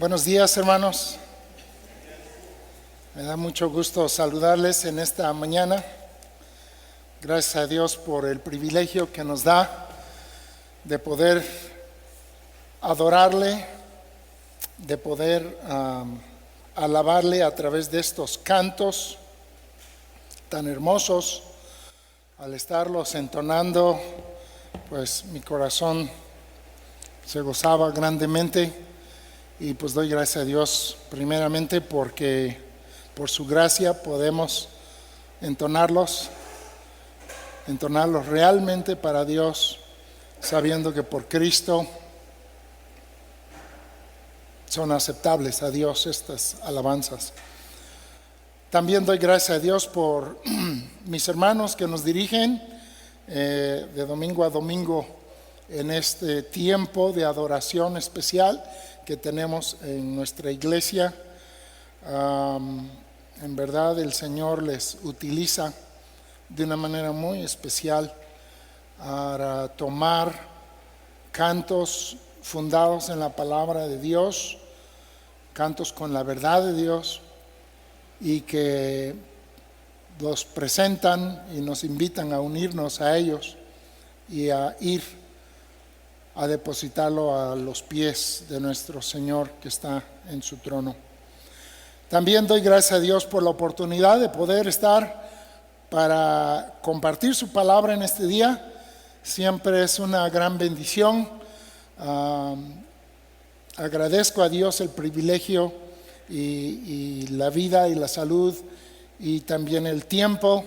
Buenos días, hermanos. Me da mucho gusto saludarles en esta mañana. Gracias a Dios por el privilegio que nos da de poder adorarle, de poder alabarle a través de estos cantos tan hermosos. Al estarlos entonando, pues mi corazón se gozaba grandemente. Y pues doy gracias a Dios primeramente porque por su gracia podemos entonarlos realmente para Dios, sabiendo que por Cristo son aceptables a Dios estas alabanzas. También doy gracias a Dios por mis hermanos que nos dirigen de domingo a domingo en este tiempo de adoración especial que tenemos en nuestra iglesia. En verdad el Señor les utiliza de una manera muy especial para tomar cantos fundados en la palabra de Dios, cantos con la verdad de Dios, y que los presentan y nos invitan a unirnos a ellos y a ir a depositarlo a los pies de nuestro Señor que está en su trono. También doy gracias a Dios por la oportunidad de poder estar para compartir su palabra en este día. Siempre es una gran bendición. Agradezco a Dios el privilegio y la vida y la salud y también el tiempo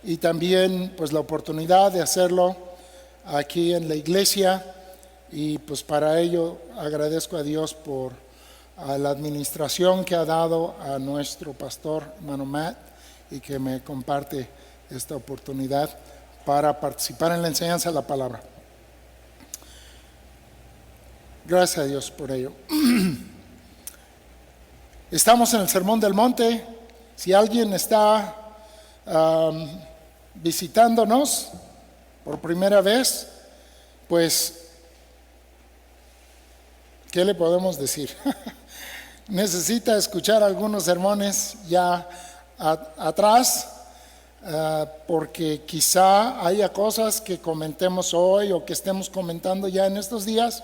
y también pues la oportunidad de hacerlo aquí en la iglesia. Y pues para ello agradezco a Dios por la administración que ha dado a nuestro pastor, hermano Matt, y que me comparte esta oportunidad para participar en la enseñanza de la palabra. Gracias a Dios por ello. Estamos en el Sermón del Monte. Si alguien está visitándonos por primera vez, pues ¿qué le podemos decir? Necesita escuchar algunos sermones ya atrás, porque quizá haya cosas que comentemos hoy o que estemos comentando ya en estos días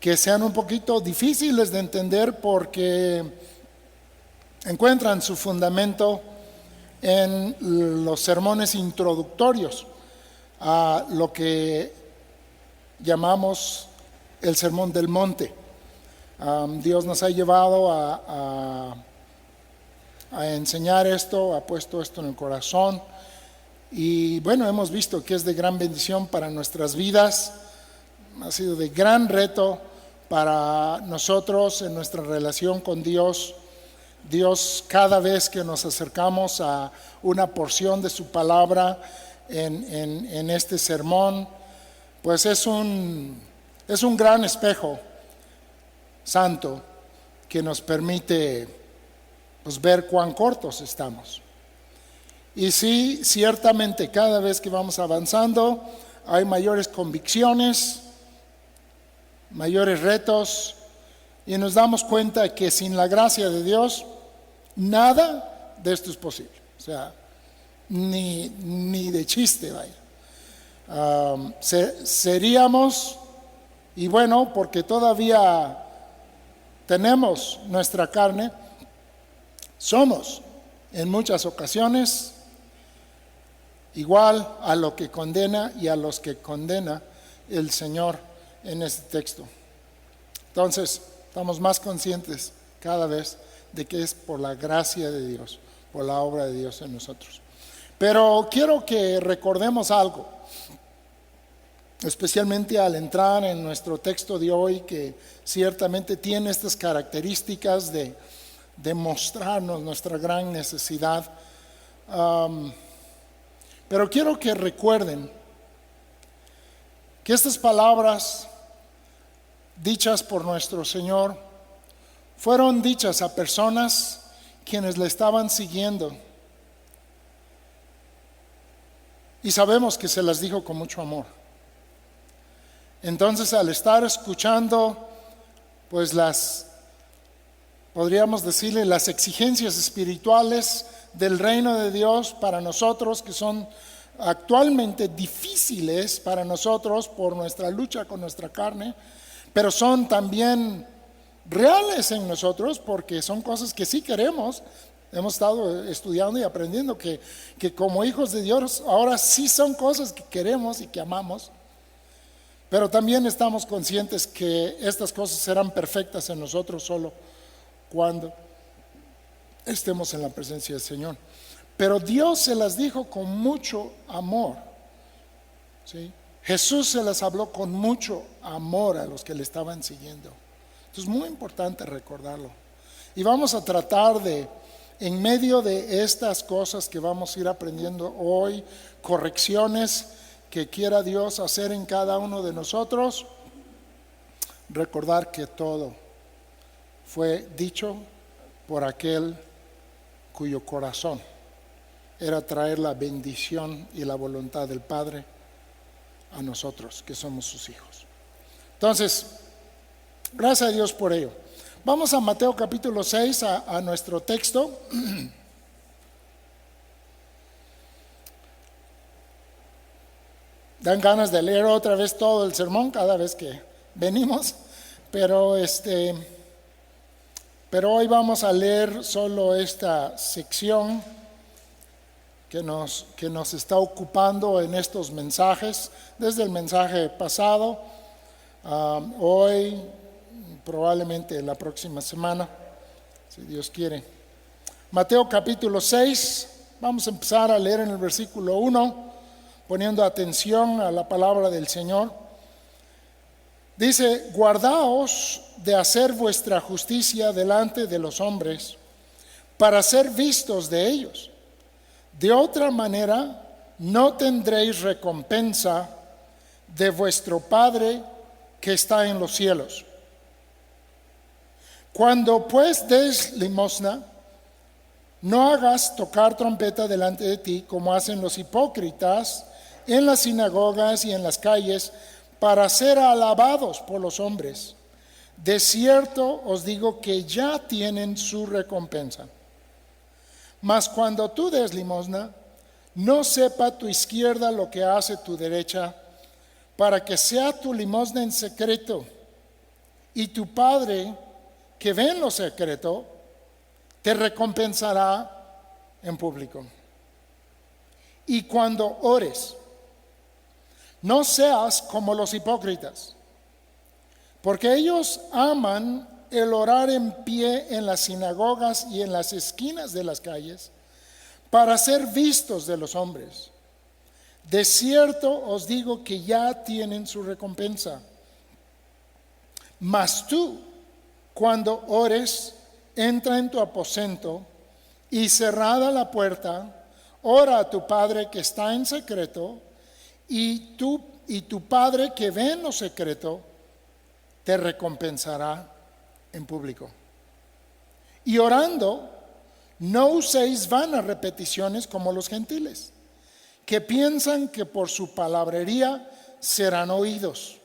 que sean un poquito difíciles de entender porque encuentran su fundamento en los sermones introductorios a lo que llamamos el Sermón del Monte. Dios nos ha llevado a enseñar esto, ha puesto esto en el corazón y bueno, hemos visto que es de gran bendición para nuestras vidas, ha sido de gran reto para nosotros en nuestra relación con Dios. Dios, cada vez que nos acercamos a una porción de su palabra en este sermón, pues es un gran espejo santo que nos permite pues, ver cuán cortos estamos. Y sí, ciertamente cada vez que vamos avanzando hay mayores convicciones, mayores retos, y nos damos cuenta que sin la gracia de Dios nada de esto es posible. O sea, ni de chiste, vaya. Seríamos, y bueno, porque todavía tenemos nuestra carne, somos en muchas ocasiones igual a lo que condena y a los que condena el Señor en este texto. Entonces, estamos más conscientes cada vez de que es por la gracia de Dios, por la obra de Dios en nosotros. Pero quiero que recordemos algo, especialmente al entrar en nuestro texto de hoy, que ciertamente tiene estas características de mostrarnos nuestra gran necesidad. Pero quiero que recuerden que estas palabras dichas por nuestro Señor fueron dichas a personas quienes le estaban siguiendo. Y sabemos que se las dijo con mucho amor. Entonces, al estar escuchando pues las podríamos decirle, las exigencias espirituales del reino de Dios para nosotros, que son actualmente difíciles para nosotros por nuestra lucha con nuestra carne, pero son también reales en nosotros porque son cosas que sí queremos. Hemos estado estudiando y aprendiendo que como hijos de Dios ahora sí son cosas que queremos y que amamos, pero también estamos conscientes que estas cosas serán perfectas en nosotros solo cuando estemos en la presencia del Señor. Pero Dios se las dijo con mucho amor, ¿sí? Jesús se las habló con mucho amor a los que le estaban siguiendo. Entonces es muy importante recordarlo. Y vamos a tratar de, en medio de estas cosas que vamos a ir aprendiendo hoy, correcciones que quiera Dios hacer en cada uno de nosotros, recordar que todo fue dicho por aquel cuyo corazón era traer la bendición y la voluntad del Padre a nosotros, que somos sus hijos. Entonces, gracias a Dios por ello. Vamos a Mateo capítulo 6, a nuestro texto. Dan ganas de leer otra vez todo el sermón cada vez que venimos, pero hoy vamos a leer solo esta sección que nos está ocupando en estos mensajes, desde el mensaje pasado, hoy, probablemente la próxima semana, si Dios quiere. Mateo capítulo 6, vamos a empezar a leer en el versículo 1, poniendo atención a la palabra del Señor. Dice: guardaos de hacer vuestra justicia delante de los hombres, para ser vistos de ellos. De otra manera, no tendréis recompensa de vuestro Padre que está en los cielos. Cuando pues des limosna, no hagas tocar trompeta delante de ti, como hacen los hipócritas en las sinagogas y en las calles, para ser alabados por los hombres. De cierto os digo que ya tienen su recompensa. Mas cuando tú des limosna, no sepa tu izquierda lo que hace tu derecha, para que sea tu limosna en secreto, y tu Padre que ve en lo secreto te recompensará en público. Y cuando ores, no seas como los hipócritas, porque ellos aman el orar en pie en las sinagogas y en las esquinas de las calles, para ser vistos de los hombres. De cierto os digo que ya tienen su recompensa. Mas tú, cuando ores, entra en tu aposento y cerrada la puerta, ora a tu Padre que está en secreto, y tu Padre que ve en lo secreto te recompensará en público. Y orando, no uséis vanas repeticiones como los gentiles, que piensan que por su palabrería serán oídos.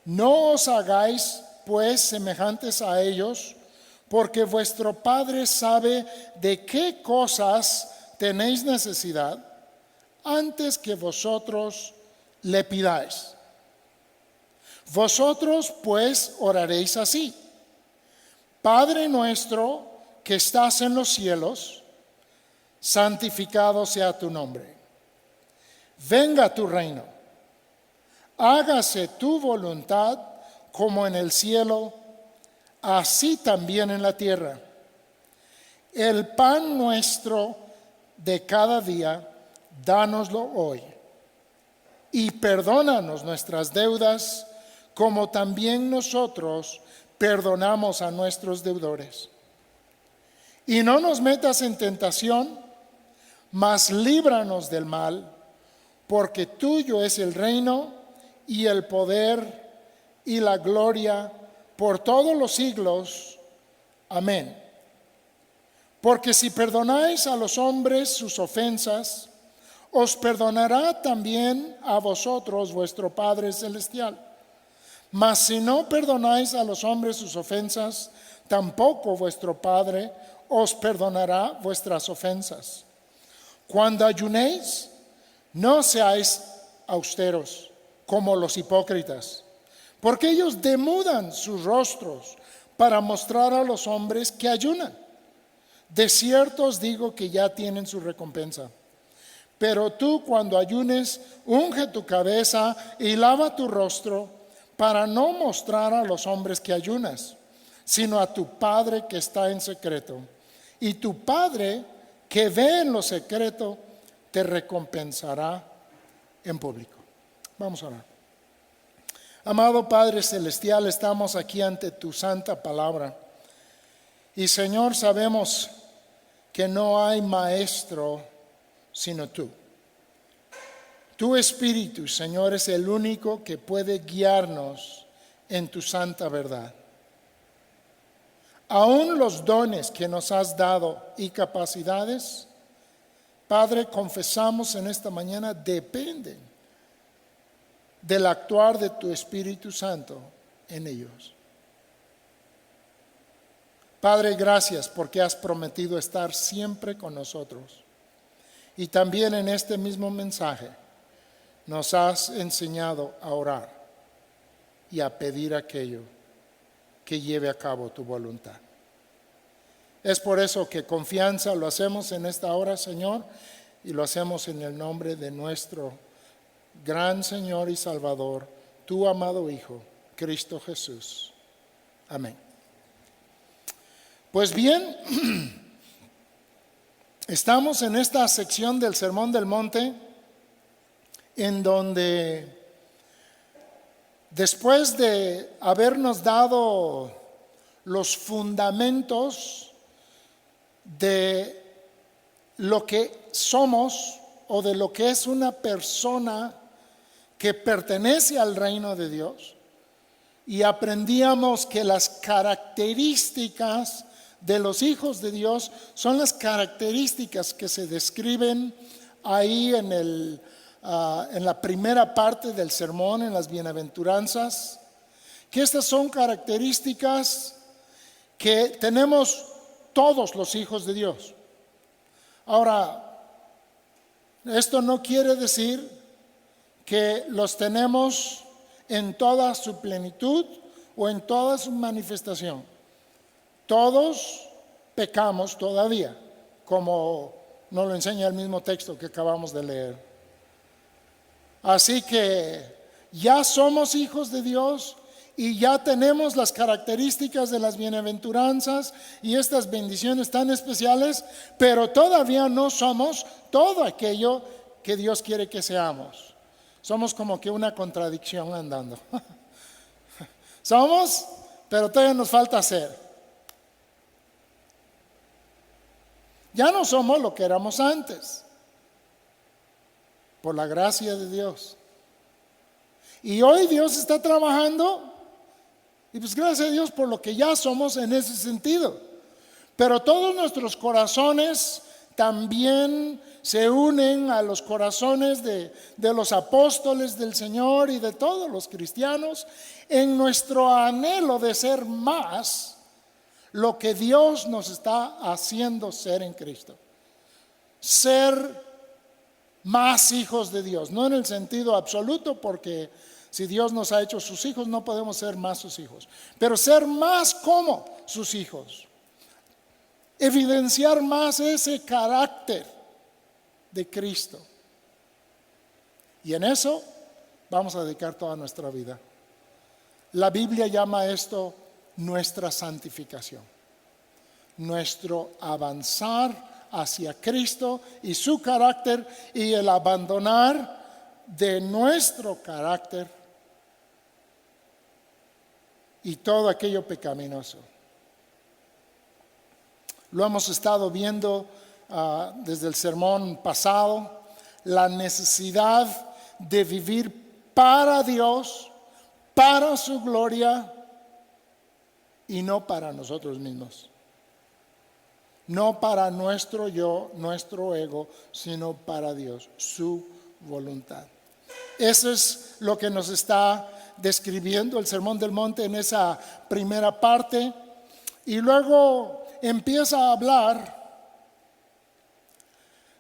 No os hagáis pues semejantes a ellos, porque vuestro Padre sabe de qué cosas tenéis necesidad antes que vosotros le pidáis. Vosotros pues oraréis así: Padre nuestro que estás en los cielos, santificado sea tu nombre. Venga tu reino. Hágase tu voluntad como en el cielo, así también en la tierra. El pan nuestro de cada día, dánoslo hoy. Y perdónanos nuestras deudas, como también nosotros perdonamos a nuestros deudores. Y no nos metas en tentación, mas líbranos del mal, porque tuyo es el reino y el poder y la gloria por todos los siglos. Amén. Porque si perdonáis a los hombres sus ofensas, os perdonará también a vosotros vuestro Padre Celestial. Mas si no perdonáis a los hombres sus ofensas, tampoco vuestro Padre os perdonará vuestras ofensas. Cuando ayunéis, no seáis austeros como los hipócritas, porque ellos demudan sus rostros para mostrar a los hombres que ayunan. De cierto os digo que ya tienen su recompensa. Pero tú, cuando ayunes, unge tu cabeza y lava tu rostro, para no mostrar a los hombres que ayunas, sino a tu Padre que está en secreto. Y tu Padre que ve en lo secreto te recompensará en público. Vamos a orar. Amado Padre Celestial, estamos aquí ante tu santa palabra. Y Señor, sabemos que no hay maestro sino tú. Tu Espíritu, Señor, es el único que puede guiarnos en tu santa verdad. Aún los dones que nos has dado y capacidades, Padre, confesamos en esta mañana, dependen del actuar de tu Espíritu Santo en ellos. Padre, gracias porque has prometido estar siempre con nosotros. Y también en este mismo mensaje nos has enseñado a orar y a pedir aquello que lleve a cabo tu voluntad. Es por eso que confianza lo hacemos en esta hora, Señor, y lo hacemos en el nombre de nuestro gran Señor y Salvador, tu amado Hijo, Cristo Jesús. Amén. Pues bien, estamos en esta sección del Sermón del Monte, en donde después de habernos dado los fundamentos de lo que somos o de lo que es una persona que pertenece al reino de Dios, y aprendíamos que las características de los hijos de Dios son las características que se describen ahí en la primera parte del sermón, en las bienaventuranzas, que estas son características que tenemos todos los hijos de Dios. Ahora, esto no quiere decir que los tenemos en toda su plenitud o en toda su manifestación. Todos pecamos todavía, como nos lo enseña el mismo texto que acabamos de leer. Así que ya somos hijos de Dios y ya tenemos las características de las bienaventuranzas y estas bendiciones tan especiales, pero todavía no somos todo aquello que Dios quiere que seamos. Somos como que una contradicción andando. Somos, pero todavía nos falta hacer. Ya no somos lo que éramos antes, por la gracia de Dios. Y hoy Dios está trabajando, y pues gracias a Dios por lo que ya somos en ese sentido. Pero todos nuestros corazones también se unen a los corazones de los apóstoles del Señor y de todos los cristianos en nuestro anhelo de ser más lo que Dios nos está haciendo ser en Cristo. Ser más hijos de Dios, no en el sentido absoluto, porque si Dios nos ha hecho sus hijos no podemos ser más sus hijos, pero ser más como sus hijos, evidenciar más ese carácter de Cristo. Y en eso vamos a dedicar toda nuestra vida. La Biblia llama esto nuestra santificación, nuestro avanzar hacia Cristo y su carácter, y el abandonar de nuestro carácter y todo aquello pecaminoso. Lo hemos estado viendo desde el sermón pasado, la necesidad de vivir para Dios, para su gloria y no para nosotros mismos. No para nuestro yo, nuestro ego, sino para Dios, su voluntad. Eso es lo que nos está describiendo el Sermón del Monte en esa primera parte. Y luego empieza a hablar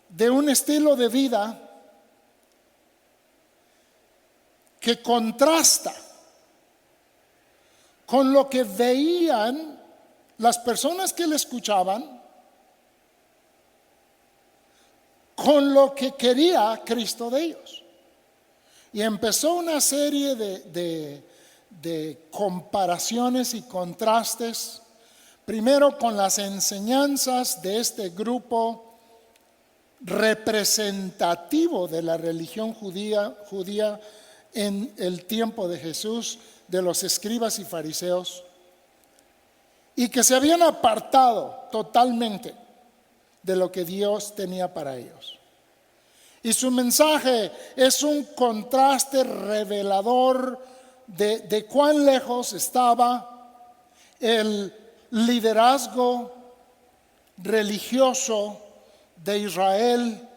de un estilo de vida que contrasta con lo que veían las personas que le escuchaban, con lo que quería Cristo de ellos. Y empezó una serie de comparaciones y contrastes, primero con las enseñanzas de este grupo representativo de la religión judía en el tiempo de Jesús, de los escribas y fariseos, y que se habían apartado totalmente de lo que Dios tenía para ellos. Y su mensaje es un contraste revelador de cuán lejos estaba el liderazgo religioso de Israel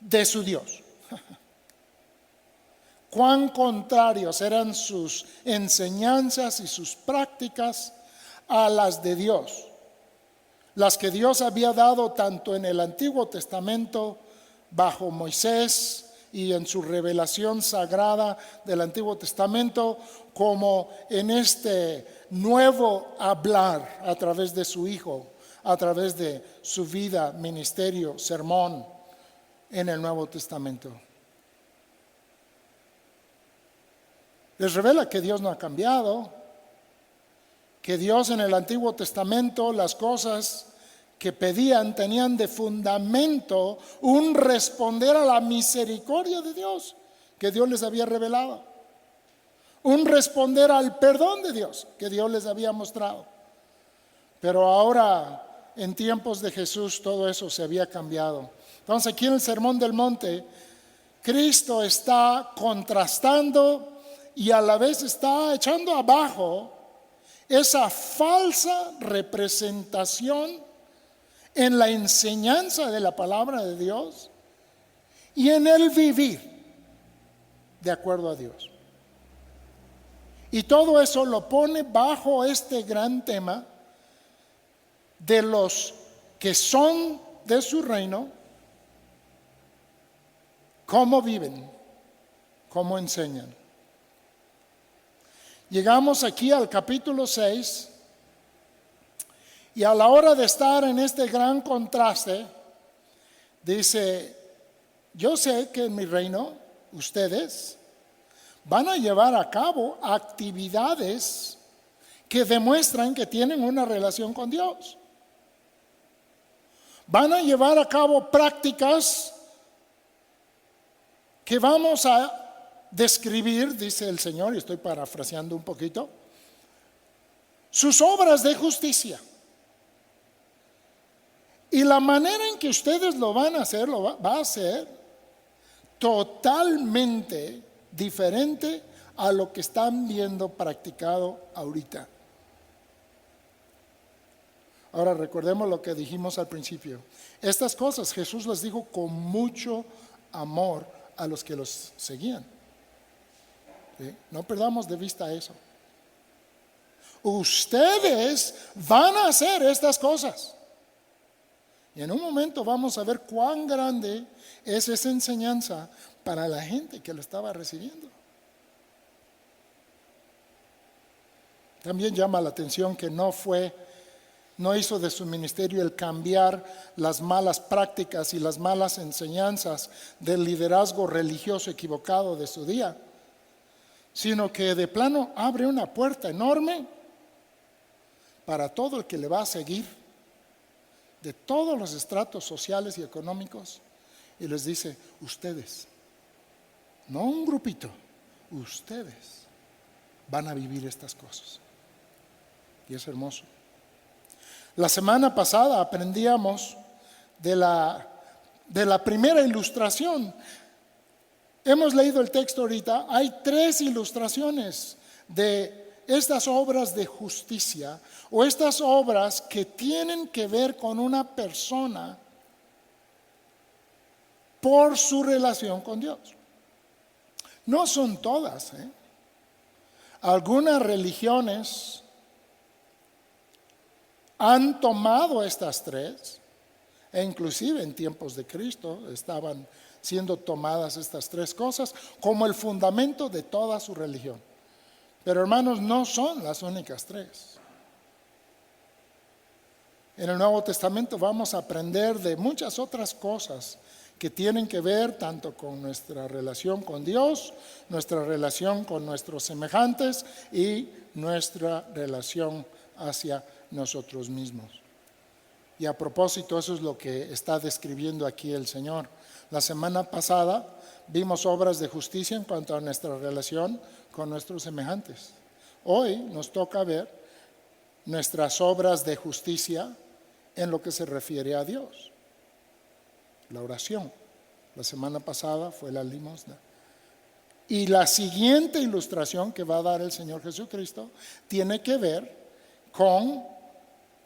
de su Dios. Cuán contrarios eran sus enseñanzas y sus prácticas a las de Dios, las que Dios había dado tanto en el Antiguo Testamento bajo Moisés y en su revelación sagrada del Antiguo Testamento, como en este nuevo hablar a través de su Hijo, a través de su vida, ministerio, sermón en el Nuevo Testamento. Les revela que Dios no ha cambiado, que Dios en el Antiguo Testamento las cosas que pedían tenían de fundamento un responder a la misericordia de Dios que Dios les había revelado, un responder al perdón de Dios que Dios les había mostrado. Pero ahora, en tiempos de Jesús, todo eso se había cambiado. Entonces, aquí en el Sermón del Monte, Cristo está contrastando y a la vez está echando abajo esa falsa representación en la enseñanza de la palabra de Dios y en el vivir de acuerdo a Dios. Y todo eso lo pone bajo este gran tema de los que son de su reino, cómo viven, cómo enseñan. Llegamos aquí al capítulo 6 y a la hora de estar en este gran contraste, dice, yo sé que en mi reino ustedes van a llevar a cabo actividades que demuestran que tienen una relación con Dios. Van a llevar a cabo prácticas que vamos a describir, dice el Señor, y estoy parafraseando un poquito, sus obras de justicia. Y la manera en que ustedes lo van a hacer, va a ser totalmente diferente a lo que están viendo practicado ahorita. Ahora recordemos lo que dijimos al principio. Estas cosas Jesús las dijo con mucho amor a los que los seguían. ¿Sí? No perdamos de vista eso. Ustedes van a hacer estas cosas. Y en un momento vamos a ver cuán grande es esa enseñanza para la gente que lo estaba recibiendo. También llama la atención que no hizo de su ministerio el cambiar las malas prácticas y las malas enseñanzas del liderazgo religioso equivocado de su día, sino que de plano abre una puerta enorme para todo el que le va a seguir, de todos los estratos sociales y económicos, y les dice, ustedes, no un grupito, ustedes van a vivir estas cosas. Y es hermoso. La semana pasada aprendíamos de la primera ilustración. Hemos leído el texto ahorita. Hay 3 ilustraciones de estas obras de justicia o estas obras que tienen que ver con una persona por su relación con Dios. No son todas, Algunas religiones han tomado estas tres, e inclusive en tiempos de Cristo estaban siendo tomadas estas tres cosas como el fundamento de toda su religión. Pero hermanos, no son las únicas tres. En el Nuevo Testamento vamos a aprender de muchas otras cosas que tienen que ver tanto con nuestra relación con Dios, nuestra relación con nuestros semejantes y nuestra relación hacia nosotros mismos. Y a propósito, eso es lo que está describiendo aquí el Señor. La semana pasada vimos obras de justicia en cuanto a nuestra relación con nuestros semejantes. Hoy nos toca ver nuestras obras de justicia en lo que se refiere a Dios. La oración. La semana pasada fue la limosna. Y la siguiente ilustración que va a dar el Señor Jesucristo tiene que ver con,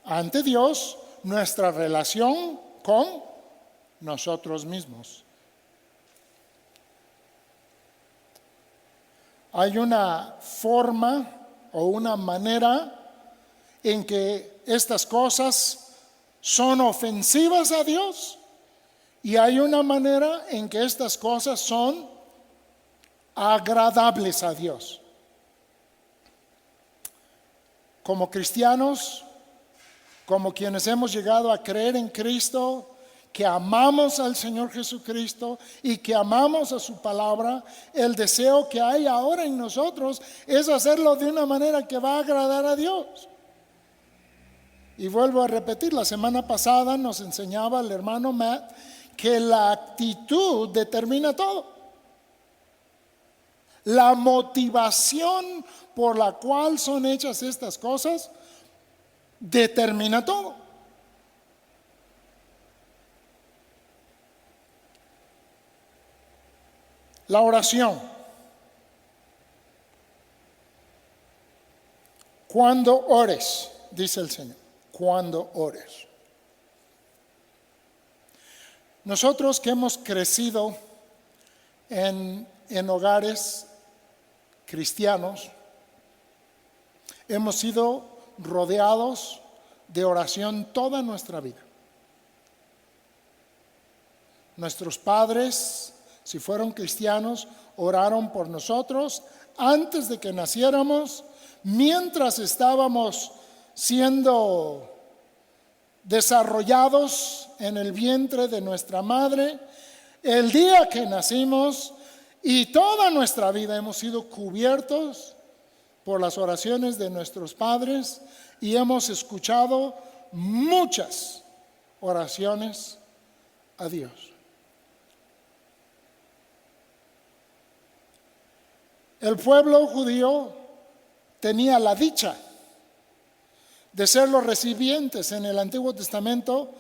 ante Dios, nuestra relación con nosotros mismos. Hay una forma o una manera en que estas cosas son ofensivas a Dios y hay una manera en que estas cosas son agradables a Dios. Como cristianos, como quienes hemos llegado a creer en Cristo, que amamos al Señor Jesucristo y que amamos a su palabra, el deseo que hay ahora en nosotros es hacerlo de una manera que va a agradar a Dios. Y vuelvo a repetir, la semana pasada nos enseñaba el hermano Matt que la actitud determina todo. La motivación por la cual son hechas estas cosas determina todo. La oración. Cuando ores, dice el Señor, cuando ores. Nosotros que hemos crecido en hogares cristianos, hemos sido rodeados de oración toda nuestra vida. Nuestros padres, si fueron cristianos, oraron por nosotros antes de que naciéramos, mientras estábamos siendo desarrollados en el vientre de nuestra madre, el día que nacimos, y toda nuestra vida hemos sido cubiertos por las oraciones de nuestros padres y hemos escuchado muchas oraciones a Dios. El pueblo judío tenía la dicha de ser los recipientes en el Antiguo Testamento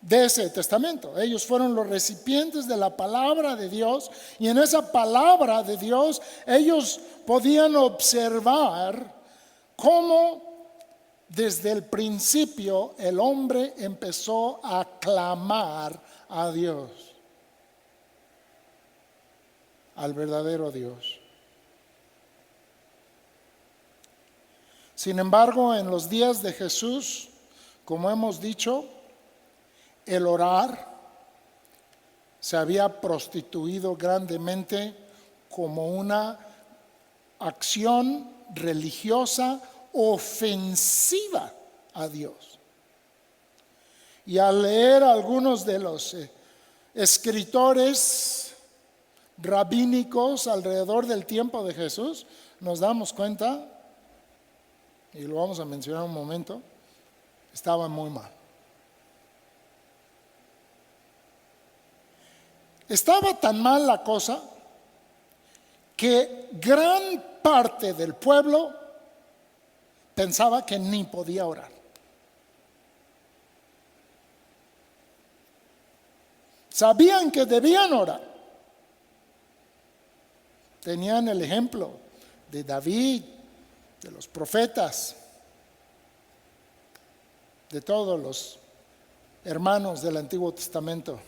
de ese testamento. Ellos fueron los recipientes de la palabra de Dios y en esa palabra de Dios ellos podían observar cómo desde el principio el hombre empezó a clamar a Dios, al verdadero Dios. Sin embargo, en los días de Jesús, como hemos dicho, el orar se había prostituido grandemente como una acción religiosa ofensiva a Dios. Y al leer algunos de los escritores rabínicos alrededor del tiempo de Jesús, nos damos cuenta, y lo vamos a mencionar un momento, estaban muy mal. Estaba tan mal la cosa que gran parte del pueblo pensaba que ni podía orar. Sabían que debían orar. Tenían el ejemplo de David, de los profetas, de todos los hermanos del Antiguo Testamento.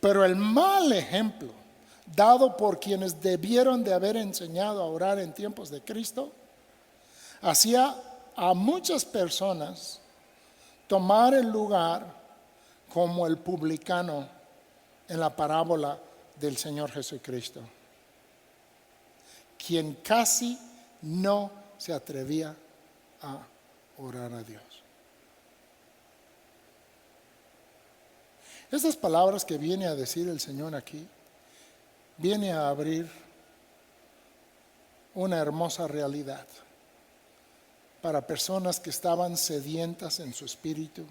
Pero el mal ejemplo dado por quienes debieron de haber enseñado a orar en tiempos de Cristo hacía a muchas personas tomar el lugar como el publicano en la parábola del Señor Jesucristo, quien casi no se atrevía a orar a Dios. Estas palabras que viene a decir el Señor aquí, viene a abrir una hermosa realidad para personas que estaban sedientas en su espíritu,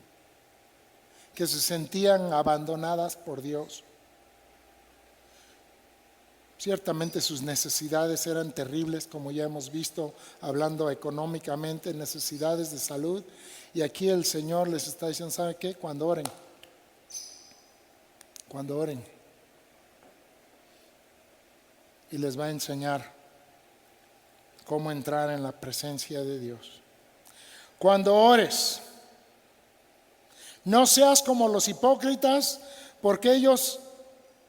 que se sentían abandonadas por Dios. Ciertamente sus necesidades eran terribles, como ya hemos visto, hablando económicamente, necesidades de salud. Y aquí el Señor les está diciendo, ¿sabe qué? Cuando oren, y les va a enseñar cómo entrar en la presencia de Dios. Cuando ores, no seas como los hipócritas, porque ellos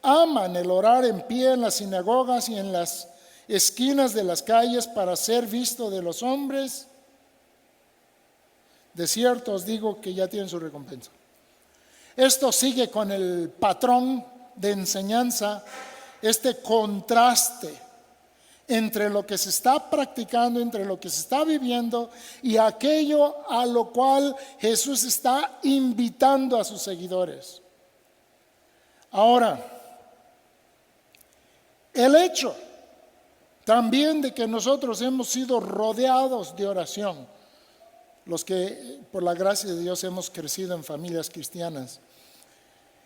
aman el orar en pie en las sinagogas y en las esquinas de las calles para ser visto de los hombres. De cierto os digo que ya tienen su recompensa. Esto sigue con el patrón de enseñanza, este contraste entre lo que se está practicando, entre lo que se está viviendo y aquello a lo cual Jesús está invitando a sus seguidores. Ahora, el hecho también de que nosotros hemos sido rodeados de oración, los que por la gracia de Dios hemos crecido en familias cristianas,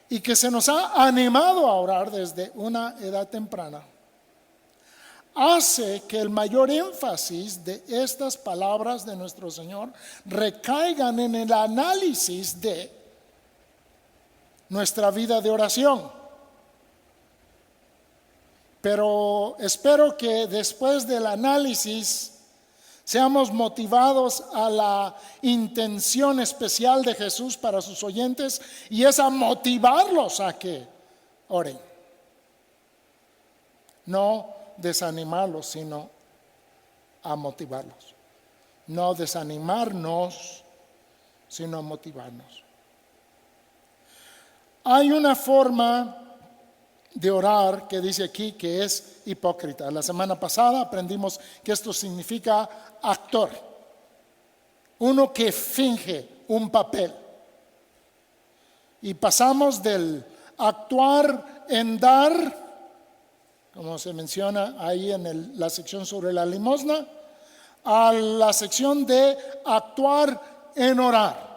y que se nos ha animado a orar desde una edad temprana, hace que el mayor énfasis de estas palabras de nuestro Señor recaigan en el análisis de nuestra vida de oración. Pero espero que después del análisis seamos motivados a la intención especial de Jesús para sus oyentes, y es a motivarlos a que oren. No desanimarlos, sino a motivarlos. No desanimarnos, sino motivarnos. Hay una forma de orar que dice aquí que es hipócrita. La semana pasada aprendimos que esto significa actor, uno que finge un papel. Y pasamos del actuar en dar, como se menciona ahí en la sección sobre la limosna, a la sección de actuar en orar.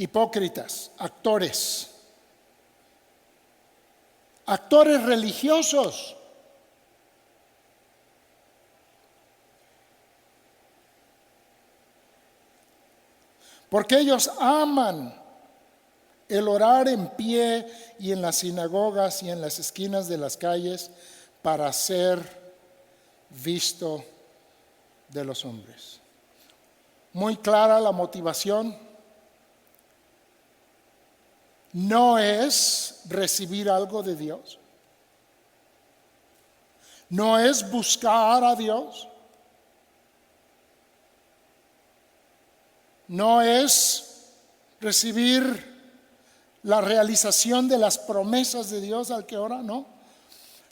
Hipócritas, actores religiosos. Porque ellos aman el orar en pie y en las sinagogas y en las esquinas de las calles para ser visto de los hombres. Muy clara la motivación. No es recibir algo de Dios. No es buscar a Dios. No es recibir la realización de las promesas de Dios al que ora, no.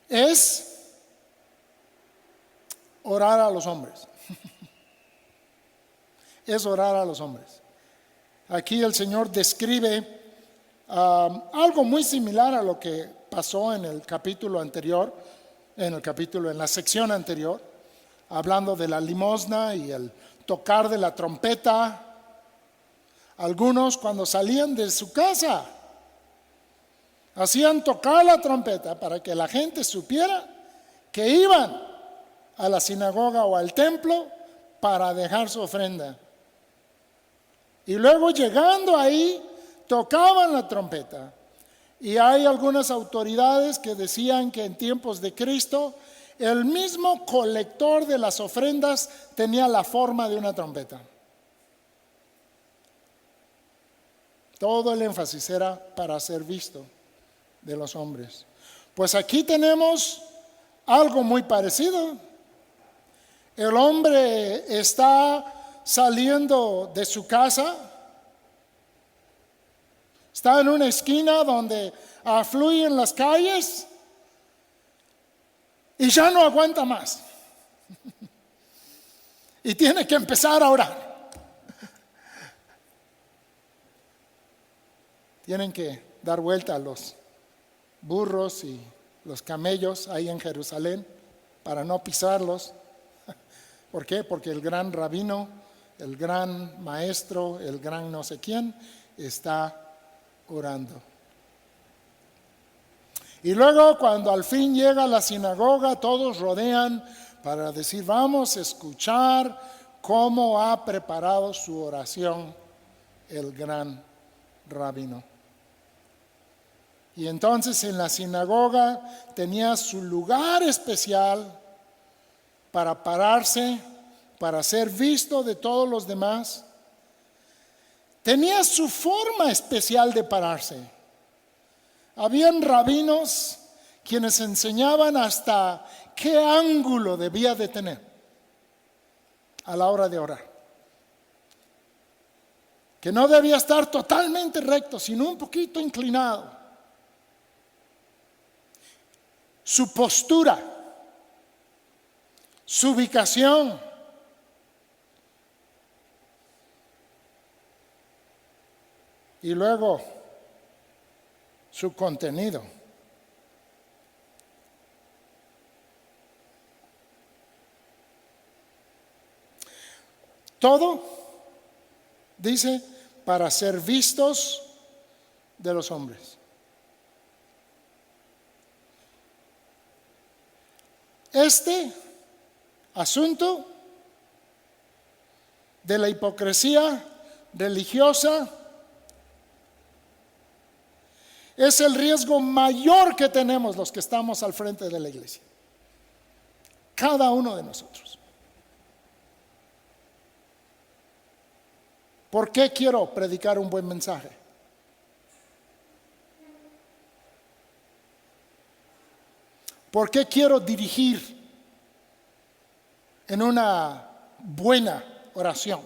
Es orar a los hombres. Es orar a los hombres. Aquí el Señor describe algo muy similar a lo que pasó en el capítulo anterior, en la sección anterior, hablando de la limosna y el tocar de la trompeta. Algunos, cuando salían de su casa, hacían tocar la trompeta para que la gente supiera que iban a la sinagoga o al templo para dejar su ofrenda. Y luego, llegando ahí, tocaban la trompeta. Y hay algunas autoridades que decían que en tiempos de Cristo el mismo colector de las ofrendas tenía la forma de una trompeta. Todo el énfasis era para ser visto de los hombres. Pues aquí tenemos algo muy parecido. El hombre está saliendo de su casa, está en una esquina donde afluyen las calles y ya no aguanta más. Y tiene que empezar a orar. Tienen que dar vuelta a los burros y los camellos ahí en Jerusalén para no pisarlos. ¿Por qué? Porque el gran rabino, el gran maestro, el gran no sé quién está orando. Y luego cuando al fin llega a la sinagoga, todos rodean para decir, vamos a escuchar cómo ha preparado su oración el gran rabino. Y entonces en la sinagoga tenía su lugar especial para pararse, para ser visto de todos los demás. Tenía su forma especial de pararse. Habían rabinos quienes enseñaban hasta qué ángulo debía de tener a la hora de orar. Que no debía estar totalmente recto, sino un poquito inclinado. Su postura, su ubicación. Y luego su contenido. Todo, dice, para ser vistos de los hombres. Este asunto de la hipocresía religiosa es el riesgo mayor que tenemos los que estamos al frente de la iglesia. Cada uno de nosotros. ¿Por qué quiero predicar un buen mensaje? ¿Por qué quiero dirigir en una buena oración?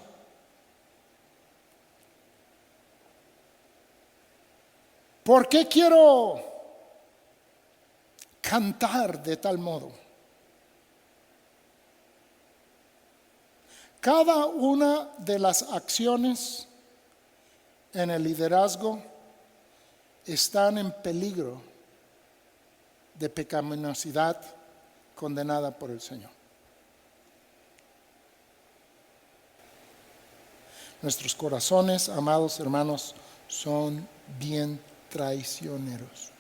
¿Por qué quiero cantar de tal modo? Cada una de las acciones en el liderazgo están en peligro de pecaminosidad condenada por el Señor. Nuestros corazones, amados hermanos, son bien traicioneros.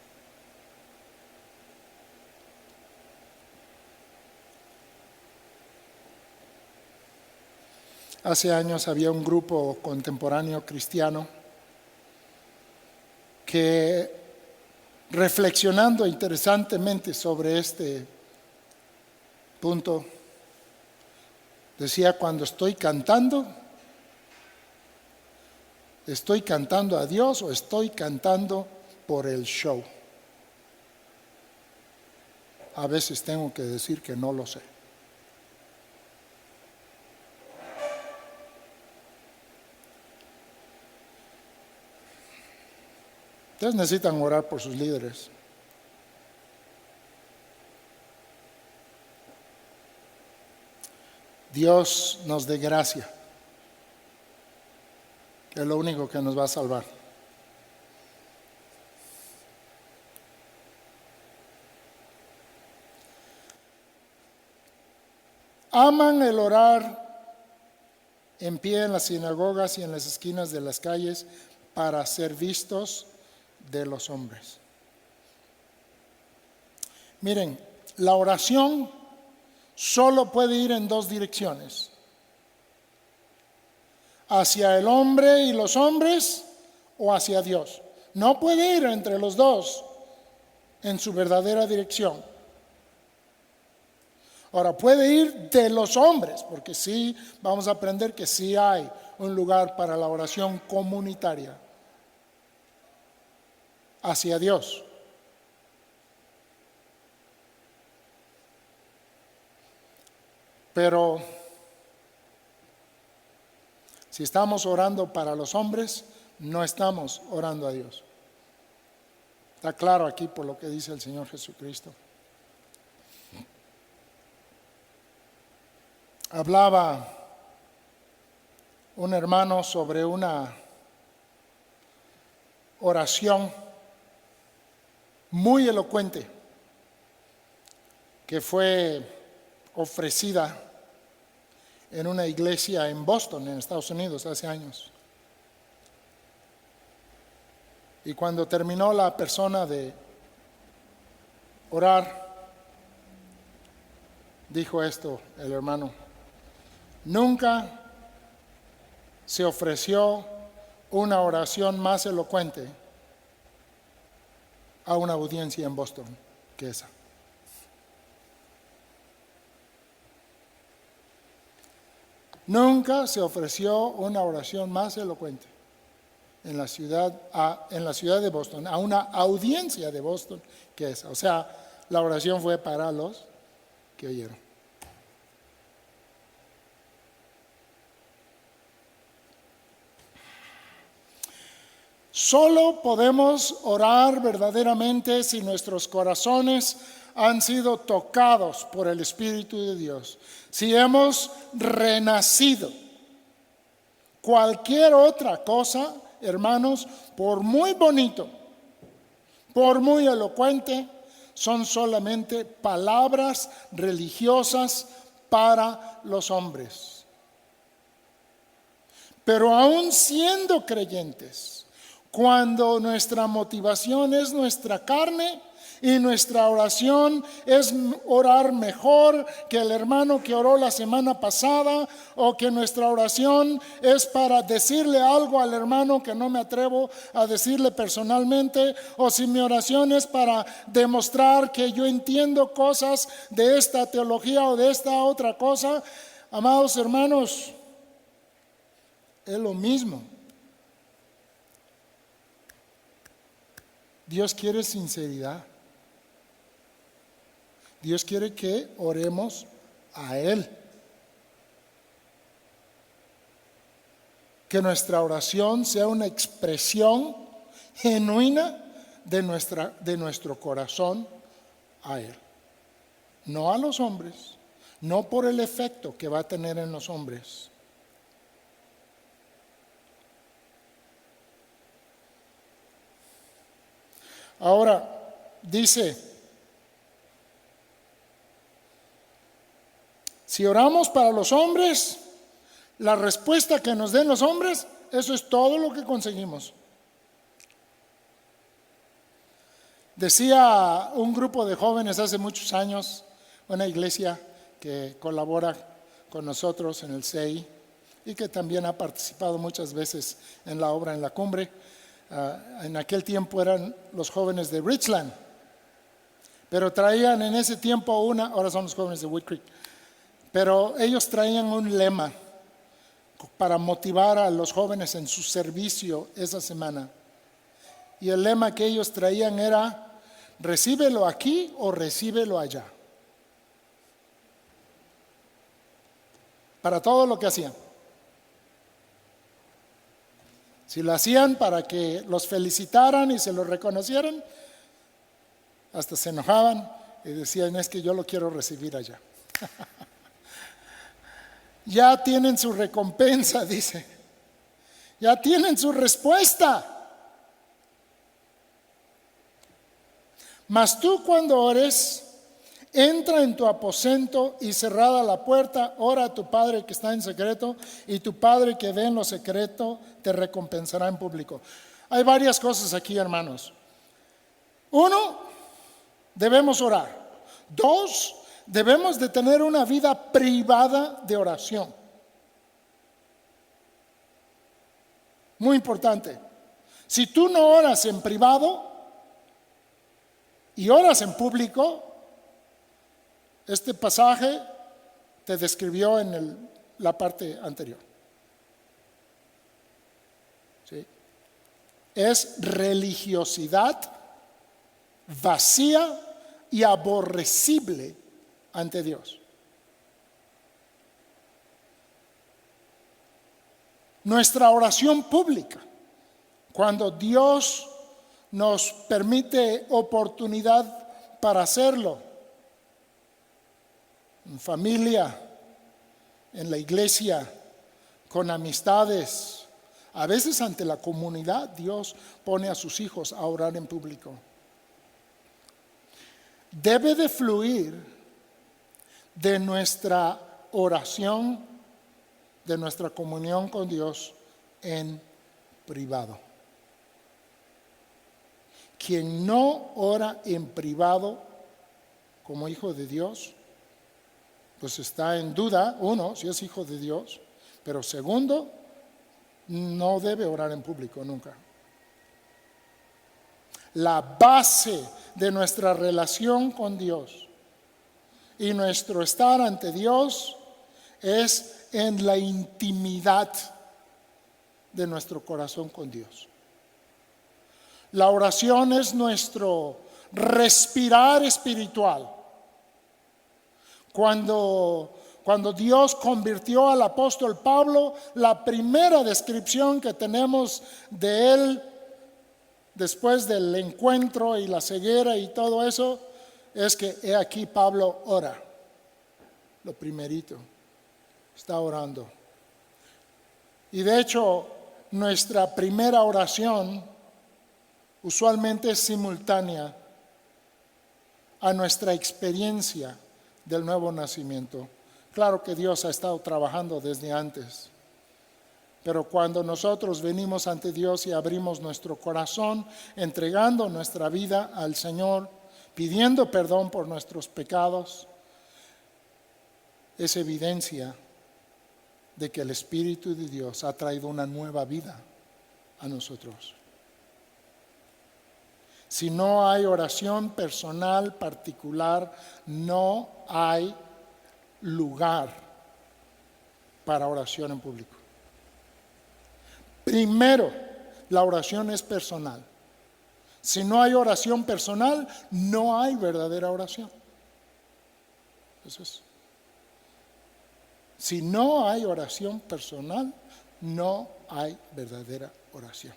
Hace años había un grupo contemporáneo cristiano que, reflexionando interesantemente sobre este punto, decía, cuando estoy cantando a Dios o estoy cantando por el show. A veces tengo que decir que no lo sé. Ustedes necesitan orar por sus líderes. Dios nos dé gracia. Es lo único que nos va a salvar. Aman el orar en pie en las sinagogas y en las esquinas de las calles para ser vistos de los hombres. Miren, la oración solo puede ir en dos direcciones: hacia el hombre y los hombres o hacia Dios. No puede ir entre los dos en su verdadera dirección. Ahora, puede ir de los hombres, porque sí vamos a aprender que sí hay un lugar para la oración comunitaria hacia Dios. Pero si estamos orando para los hombres, no estamos orando a Dios. Está claro aquí por lo que dice el Señor Jesucristo. Hablaba un hermano sobre una oración muy elocuente que fue ofrecida en una iglesia en Boston, en Estados Unidos, hace años. Y cuando terminó la persona de orar, dijo esto el hermano: nunca se ofreció una oración más elocuente a una audiencia en Boston que esa. Nunca se ofreció una oración más elocuente en la ciudad de Boston, a una audiencia de Boston que esa. O sea, la oración fue para los que oyeron. Solo podemos orar verdaderamente si nuestros corazones han sido tocados por el Espíritu de Dios, si hemos renacido. Cualquier otra cosa, hermanos, por muy bonito, por muy elocuente, son solamente palabras religiosas para los hombres. Pero aún siendo creyentes, cuando nuestra motivación es nuestra carne y nuestra oración es orar mejor que el hermano que oró la semana pasada, o que nuestra oración es para decirle algo al hermano que no me atrevo a decirle personalmente, o si mi oración es para demostrar que yo entiendo cosas de esta teología o de esta otra cosa, amados hermanos, es lo mismo. Dios quiere sinceridad. Dios quiere que oremos a Él. Que nuestra oración sea una expresión genuina de nuestro corazón a Él. No a los hombres, no por el efecto que va a tener en los hombres. Ahora, dice: si oramos para los hombres, la respuesta que nos den los hombres, eso es todo lo que conseguimos. Decía un grupo de jóvenes hace muchos años, una iglesia que colabora con nosotros en el CEI y que también ha participado muchas veces en la obra en la cumbre. En aquel tiempo eran los jóvenes de Richland, pero traían en ese tiempo ahora son los jóvenes de Wood Creek, pero ellos traían un lema para motivar a los jóvenes en su servicio esa semana. Y el lema que ellos traían era: recíbelo aquí o recíbelo allá. Para todo lo que hacían. Si lo hacían para que los felicitaran y se los reconocieran, hasta se enojaban y decían: es que yo lo quiero recibir allá. Ya tienen su recompensa, dice. Ya tienen su respuesta. Mas tú, cuando ores, entra en tu aposento y cerrada la puerta, ora a tu Padre que está en secreto, y tu Padre que ve en lo secreto te recompensará en público. Hay varias cosas aquí, hermanos. 1, debemos orar. 2, debemos de tener una vida privada de oración. Muy importante. Si tú no oras en privado y oras en público, este pasaje te describió en la parte anterior. ¿Sí? Es religiosidad vacía y aborrecible ante Dios. Nuestra oración pública, cuando Dios nos permite oportunidad para hacerlo, en familia, en la iglesia, con amistades, a veces ante la comunidad, Dios pone a sus hijos a orar en público. Debe de fluir de nuestra oración, de nuestra comunión con Dios en privado. Quien no ora en privado como hijo de Dios, pues está en duda, uno, si es hijo de Dios, pero segundo, no debe orar en público nunca. La base de nuestra relación con Dios y nuestro estar ante Dios es en la intimidad de nuestro corazón con Dios. La oración es nuestro respirar espiritual. Cuando Dios convirtió al apóstol Pablo, la primera descripción que tenemos de él después del encuentro y la ceguera y todo eso, es que he aquí Pablo ora. Lo primerito, está orando. Y de hecho, nuestra primera oración usualmente es simultánea a nuestra experiencia del nuevo nacimiento. Claro que Dios ha estado trabajando desde antes, pero cuando nosotros venimos ante Dios y abrimos nuestro corazón, entregando nuestra vida al Señor, pidiendo perdón por nuestros pecados, es evidencia de que el Espíritu de Dios ha traído una nueva vida a nosotros. Si no hay oración personal, particular, no hay lugar para oración en público. Primero, la oración es personal. Si no hay oración personal, no hay verdadera oración. Eso es. Si no hay oración personal, no hay verdadera oración.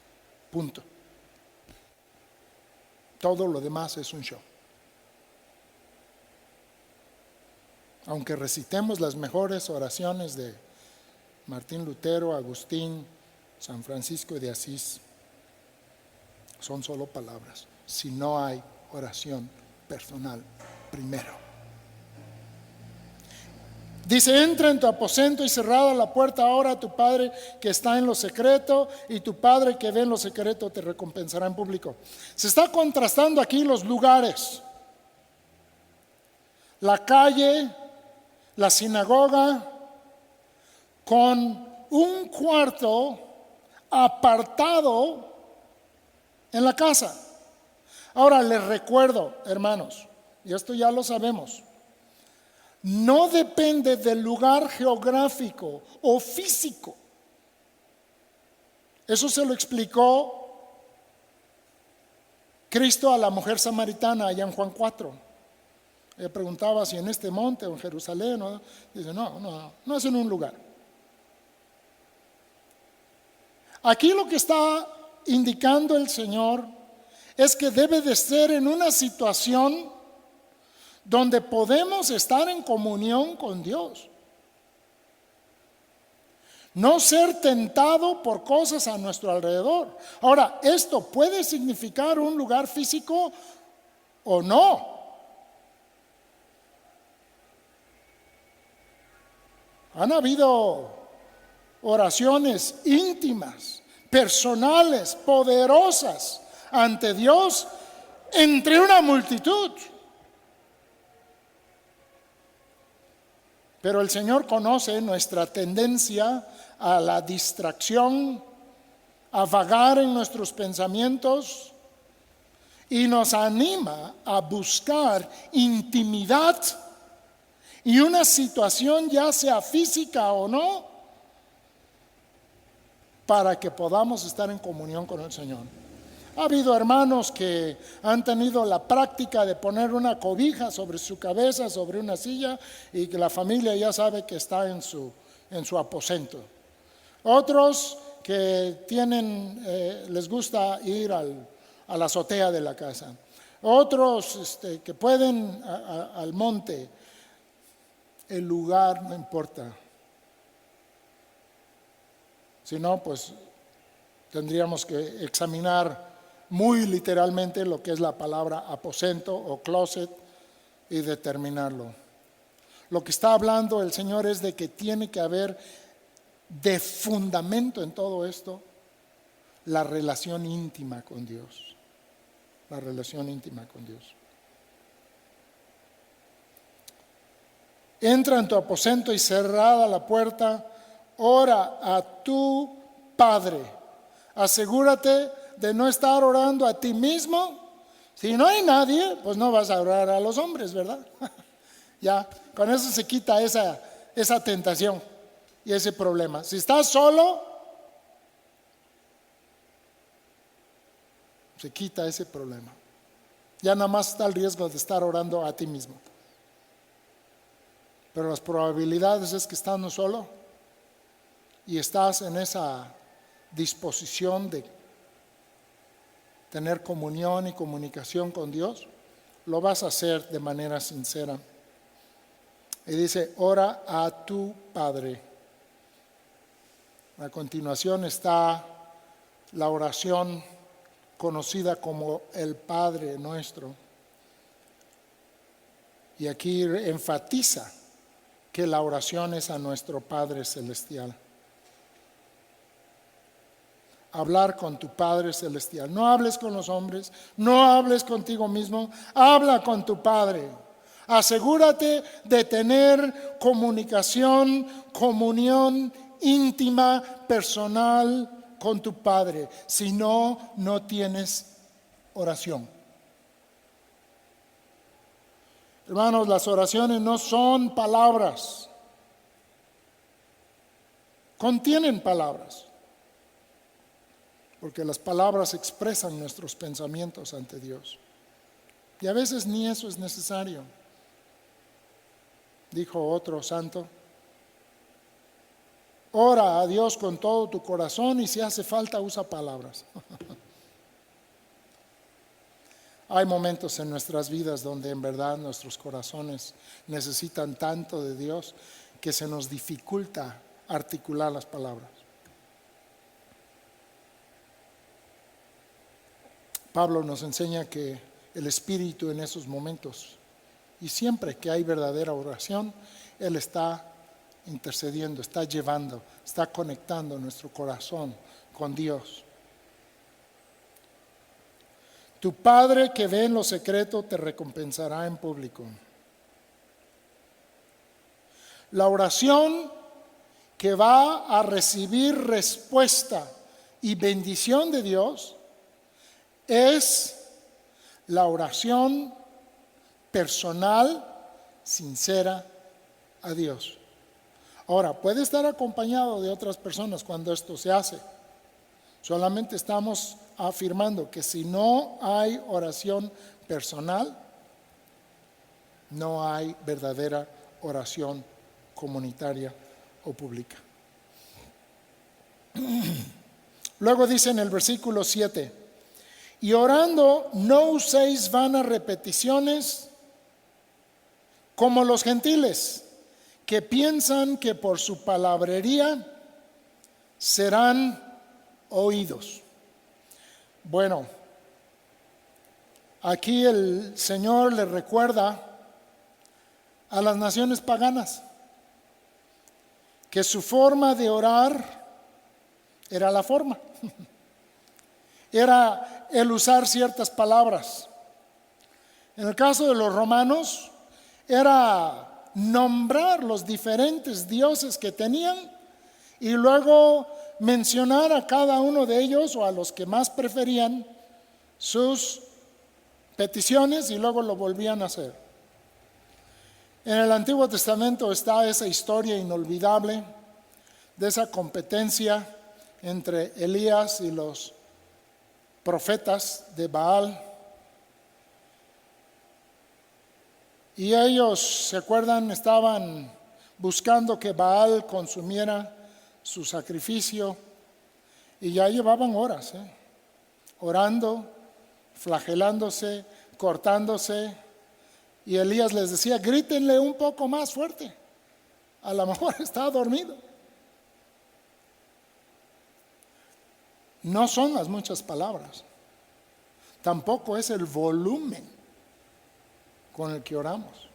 Punto. Todo lo demás es un show. Aunque recitemos las mejores oraciones de Martín Lutero, Agustín, San Francisco de Asís, son solo palabras, si no hay oración personal primero. Dice, entra en tu aposento y cerrada la puerta ahora a tu Padre que está en lo secreto, y tu Padre que ve en lo secreto te recompensará en público. Se está contrastando aquí los lugares. La calle, la sinagoga, con un cuarto apartado en la casa. Ahora les recuerdo, hermanos, y esto ya lo sabemos, no depende del lugar geográfico o físico. Eso se lo explicó Cristo a la mujer samaritana allá en Juan 4. Ella preguntaba si en este monte o en Jerusalén, ¿no? Dice, no es en un lugar. Aquí lo que está indicando el Señor es que debe de ser en una situación donde podemos estar en comunión con Dios. No ser tentado por cosas a nuestro alrededor. Ahora, esto puede significar un lugar físico o no. Han habido oraciones íntimas, personales, poderosas ante Dios entre una multitud. Pero el Señor conoce nuestra tendencia a la distracción, a vagar en nuestros pensamientos, y nos anima a buscar intimidad y una situación, ya sea física o no, para que podamos estar en comunión con el Señor. Ha habido hermanos que han tenido la práctica de poner una cobija sobre su cabeza, sobre una silla, y que la familia ya sabe que está en su aposento. Otros que les gusta ir a la azotea de la casa. Otros que pueden al monte. El lugar no importa. Si no, pues tendríamos que examinar muy literalmente lo que es la palabra aposento o closet y determinarlo. Lo que está hablando el Señor es de que tiene que haber de fundamento en todo esto la relación íntima con Dios. La relación íntima con Dios. Entra en tu aposento y cerrada la puerta, ora a tu Padre. Asegúrate de no estar orando a ti mismo. Si no hay nadie, pues no vas a orar a los hombres, ¿verdad? Ya, con eso se quita esa tentación y ese problema. Si estás solo, se quita ese problema. Ya nada más está el riesgo de estar orando a ti mismo. Pero las probabilidades es que estando solo y estás en esa disposición de tener comunión y comunicación con Dios, lo vas a hacer de manera sincera. Y dice, ora a tu Padre. A continuación está la oración conocida como el Padre Nuestro. Y aquí enfatiza que la oración es a nuestro Padre Celestial. Hablar con tu Padre Celestial. No hables con los hombres, no hables contigo mismo, habla con tu Padre. Asegúrate de tener comunicación, comunión íntima, personal con tu Padre. Si no, no tienes oración. Hermanos, las oraciones no son palabras. Contienen palabras. Porque las palabras expresan nuestros pensamientos ante Dios. Y a veces ni eso es necesario. Dijo otro santo, ora a Dios con todo tu corazón y si hace falta usa palabras. Hay momentos en nuestras vidas donde en verdad nuestros corazones necesitan tanto de Dios que se nos dificulta articular las palabras. Pablo nos enseña que el Espíritu en esos momentos, y siempre que hay verdadera oración, Él está intercediendo, está llevando, está conectando nuestro corazón con Dios. Tu Padre que ve en lo secreto te recompensará en público. La oración que va a recibir respuesta y bendición de Dios es la oración personal, sincera a Dios. Ahora, puede estar acompañado de otras personas cuando esto se hace. Solamente estamos afirmando que si no hay oración personal, no hay verdadera oración comunitaria o pública. Luego dice en el versículo 7, y orando no uséis vanas repeticiones como los gentiles, que piensan que por su palabrería serán oídos. Bueno, aquí el Señor le recuerda a las naciones paganas que su forma de orar era la forma. Era el usar ciertas palabras. En el caso de los romanos, era nombrar los diferentes dioses que tenían y luego mencionar a cada uno de ellos o a los que más preferían sus peticiones y luego lo volvían a hacer. En el Antiguo Testamento está esa historia inolvidable de esa competencia entre Elías y los profetas de Baal. Y ellos, ¿se acuerdan? Estaban buscando que Baal consumiera su sacrificio Y ya llevaban horas, orando, flagelándose, cortándose. Y Elías les decía, grítenle un poco más fuerte. A lo mejor estaba dormido. No son las muchas palabras. Tampoco es el volumen con el que oramos.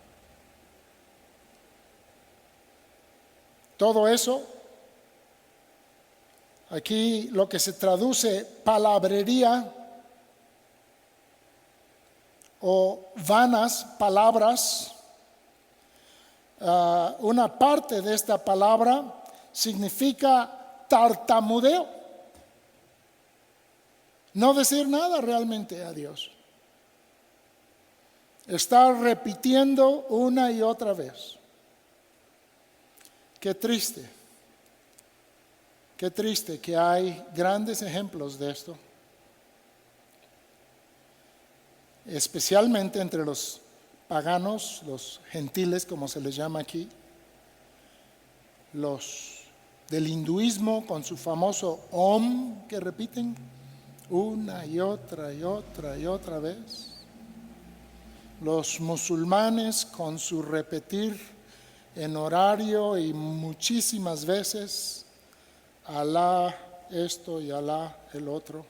Todo eso, aquí lo que se traduce palabrería o vanas palabras, una parte de esta palabra significa tartamudeo. No decir nada realmente a Dios. Estar repitiendo una y otra vez. Qué triste que hay grandes ejemplos de esto, especialmente entre los paganos, los gentiles como se les llama aquí, los del hinduismo con su famoso Om que repiten una y otra y otra y otra vez, los musulmanes con su repetir en horario y muchísimas veces, Alá esto y Alá el otro.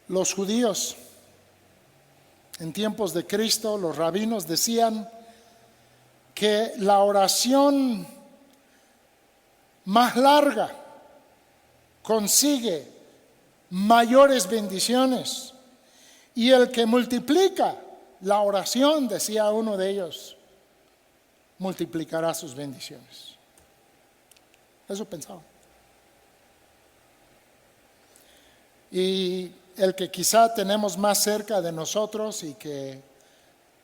Los judíos, en tiempos de Cristo, los rabinos decían que la oración más larga consigue mayores bendiciones, y el que multiplica la oración, decía uno de ellos, multiplicará sus bendiciones. Eso pensaba. Y el que quizá tenemos más cerca de nosotros y que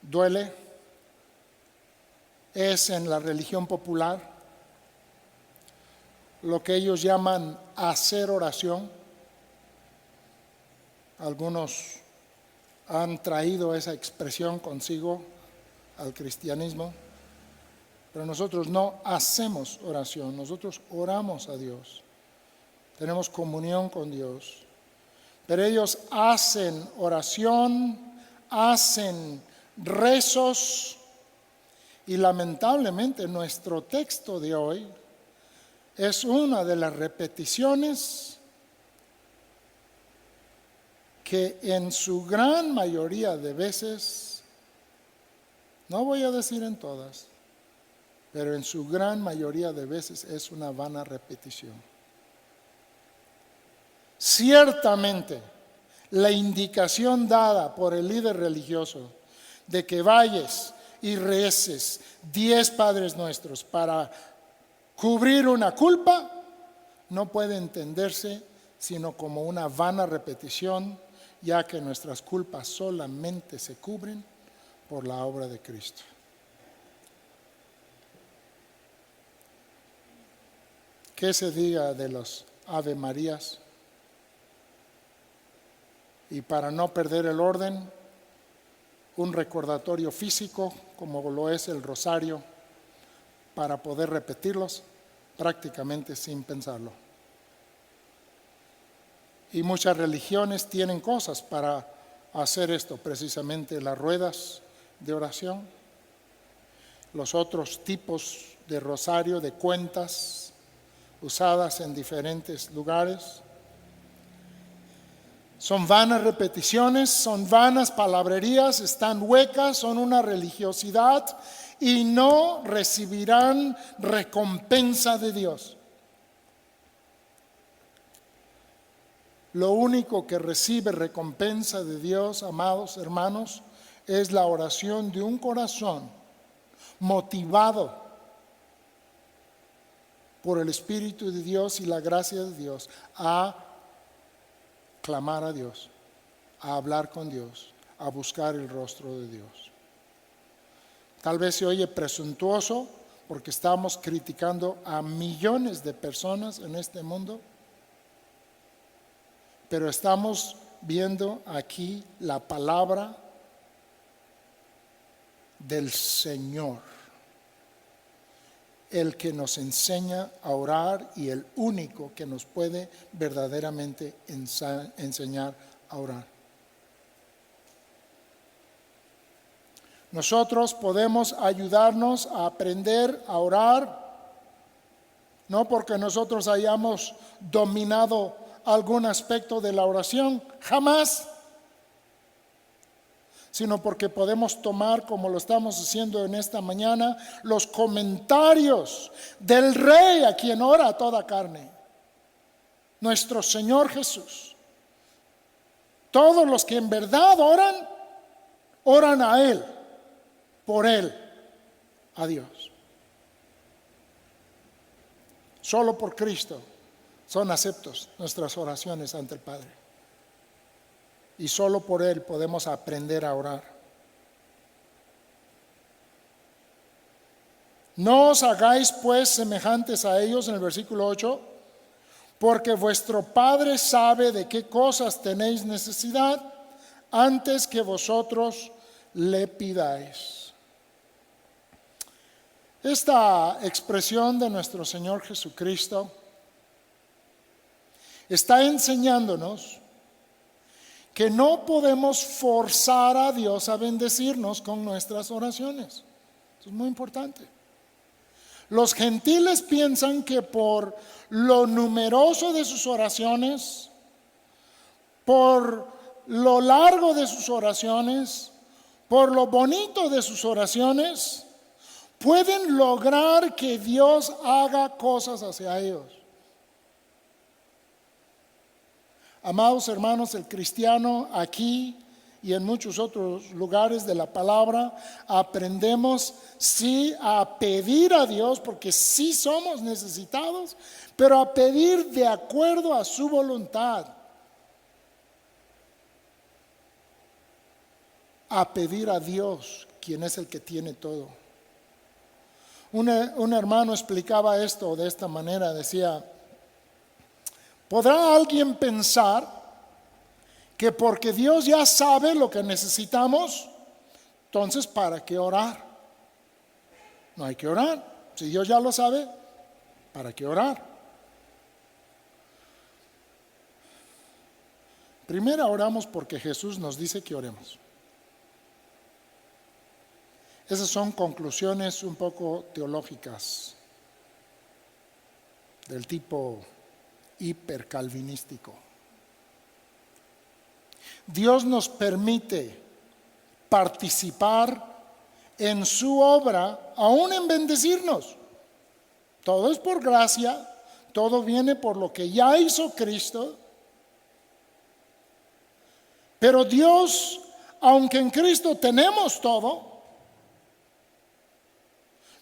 duele es en la religión popular, lo que ellos llaman hacer oración. Algunos han traído esa expresión consigo al cristianismo, pero nosotros no hacemos oración, nosotros oramos a Dios, tenemos comunión con Dios, pero ellos hacen oración, hacen rezos, y lamentablemente nuestro texto de hoy es una de las repeticiones que en su gran mayoría de veces, no voy a decir en todas, pero en su gran mayoría de veces es una vana repetición. Ciertamente, la indicación dada por el líder religioso de que vayas y reces 10 Padres Nuestros para cubrir una culpa, no puede entenderse sino como una vana repetición, ya que nuestras culpas solamente se cubren por la obra de Cristo. ¿Qué se diga de los Ave Marías? Y para no perder el orden, un recordatorio físico como lo es el rosario, para poder repetirlos prácticamente sin pensarlo. Y muchas religiones tienen cosas para hacer esto, precisamente las ruedas de oración, los otros tipos de rosario, de cuentas usadas en diferentes lugares. Son vanas repeticiones, son vanas palabrerías, están huecas, son una religiosidad y no recibirán recompensa de Dios. Lo único que recibe recompensa de Dios, amados hermanos, es la oración de un corazón motivado por el Espíritu de Dios y la gracia de Dios a clamar a Dios, a hablar con Dios, a buscar el rostro de Dios. Tal vez se oye presuntuoso porque estamos criticando a millones de personas en este mundo, pero estamos viendo aquí la palabra del Señor. el que nos enseña a orar y el único que nos puede verdaderamente enseñar a orar. Nosotros podemos ayudarnos a aprender a orar, no porque nosotros hayamos dominado algún aspecto de la oración, jamás, sino porque podemos tomar, como lo estamos haciendo en esta mañana, los comentarios del Rey a quien ora a toda carne, nuestro Señor Jesús. Todos los que en verdad oran, oran a Él, por Él, a Dios. Solo por Cristo son aceptos nuestras oraciones ante el Padre. Y solo por Él podemos aprender a orar. No os hagáis pues semejantes a ellos, en el versículo 8, porque vuestro Padre sabe de qué cosas tenéis necesidad antes que vosotros le pidáis. Esta expresión de nuestro Señor Jesucristo está enseñándonos que no podemos forzar a Dios a bendecirnos con nuestras oraciones. Eso es muy importante. Los gentiles piensan que por lo numeroso de sus oraciones, por lo largo de sus oraciones, por lo bonito de sus oraciones, pueden lograr que Dios haga cosas hacia ellos. Amados hermanos, el cristiano aquí y en muchos otros lugares de la palabra aprendemos sí a pedir a Dios, porque sí somos necesitados, pero a pedir de acuerdo a su voluntad. A pedir a Dios, quien es el que tiene todo. Un hermano explicaba esto de esta manera, decía: ¿podrá alguien pensar que porque Dios ya sabe lo que necesitamos, entonces ¿para qué orar? No hay que orar. Si Dios ya lo sabe, ¿para qué orar? Primero oramos porque Jesús nos dice que oremos. Esas son conclusiones un poco teológicas, del tipo hipercalvinístico. Dios nos permite participar en su obra, aún en bendecirnos. Todo es por gracia, todo viene por lo que ya hizo Cristo. Pero Dios, aunque en Cristo tenemos todo,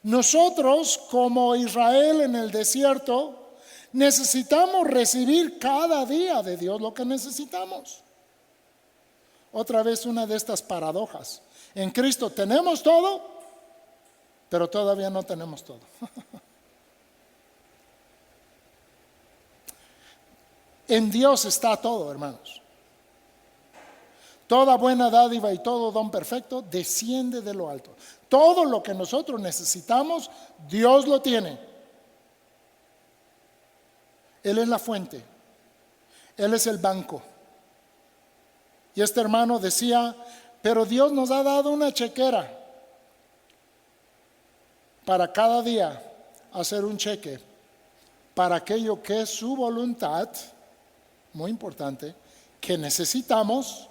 nosotros como Israel en el desierto necesitamos recibir cada día de Dios lo que necesitamos. Otra vez una de estas paradojas. En Cristo tenemos todo, pero todavía no tenemos todo. En Dios está todo, hermanos. Toda buena dádiva y todo don perfecto desciende de lo alto. Todo lo que nosotros necesitamos, Dios lo tiene. Él es la fuente. Él es el banco. Y este hermano decía: pero Dios nos ha dado una chequera para cada día hacer un cheque para aquello que es su voluntad, muy importante, que necesitamos,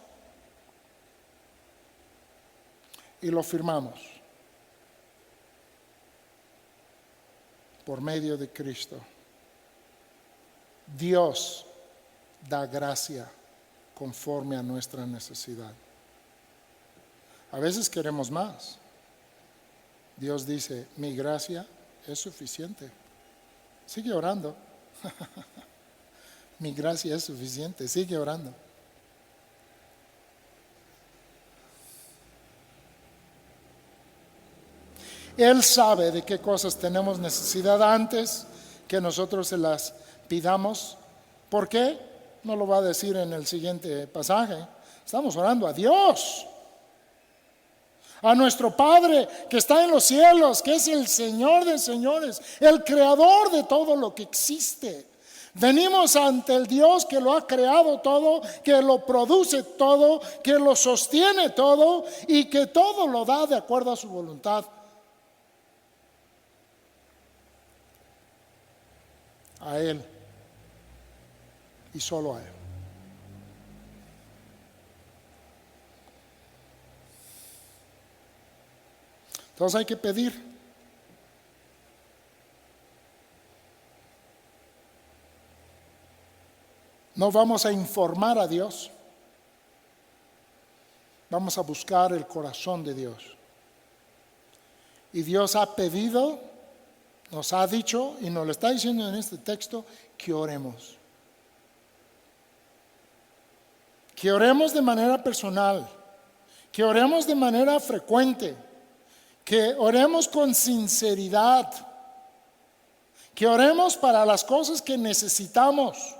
y lo firmamos por medio de Cristo. Dios da gracia conforme a nuestra necesidad. A veces queremos más. Dios dice: mi gracia es suficiente. Sigue orando. Mi gracia es suficiente. Sigue orando. Él sabe de qué cosas tenemos necesidad antes que nosotros se las pidamos. ¿Por qué? No lo va a decir en el siguiente pasaje. Estamos orando a Dios. A nuestro Padre que está en los cielos, que es el Señor de señores, el creador de todo lo que existe. Venimos ante el Dios que lo ha creado todo, que lo produce todo, que lo sostiene todo y que todo lo da de acuerdo a su voluntad. A Él y solo a Él. Entonces hay que pedir. No vamos a informar a Dios, vamos a buscar el corazón de Dios. Y Dios ha pedido, nos ha dicho y nos lo está diciendo en este texto, que oremos. Que oremos de manera personal, que oremos de manera frecuente, que oremos con sinceridad, que oremos para las cosas que necesitamos.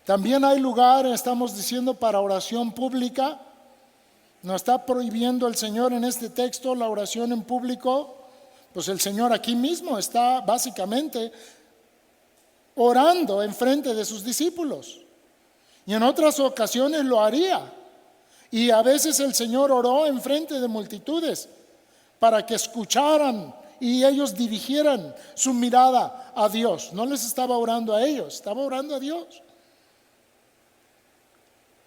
También hay lugar, estamos diciendo, para oración pública. Nos está prohibiendo el Señor en este texto la oración en público. Pues el Señor aquí mismo está básicamente orando en frente de sus discípulos. Y en otras ocasiones lo haría. Y a veces el Señor oró en frente de multitudes para que escucharan y ellos dirigieran su mirada a Dios. No les estaba orando a ellos, estaba orando a Dios.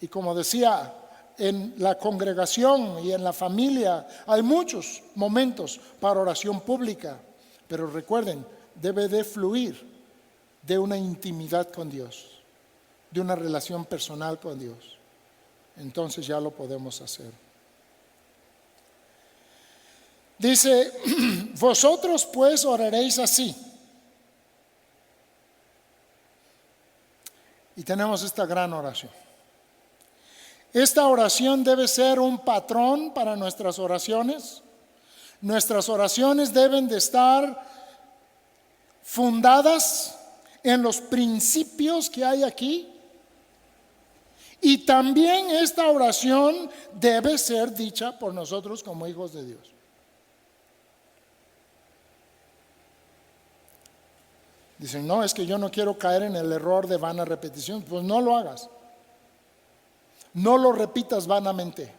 Y como decía, en la congregación y en la familia hay muchos momentos para oración pública, pero recuerden, debe de fluir de una intimidad con Dios, de una relación personal con Dios. Entonces ya lo podemos hacer. Dice, vosotros pues oraréis así. Y tenemos esta gran oración. Esta oración debe ser un patrón para nuestras oraciones. Nuestras oraciones deben de estar fundadas en los principios que hay aquí. Y también esta oración debe ser dicha por nosotros como hijos de Dios. Dicen, no, es que yo no quiero caer en el error de vana repetición. Pues no lo hagas. No lo repitas vanamente.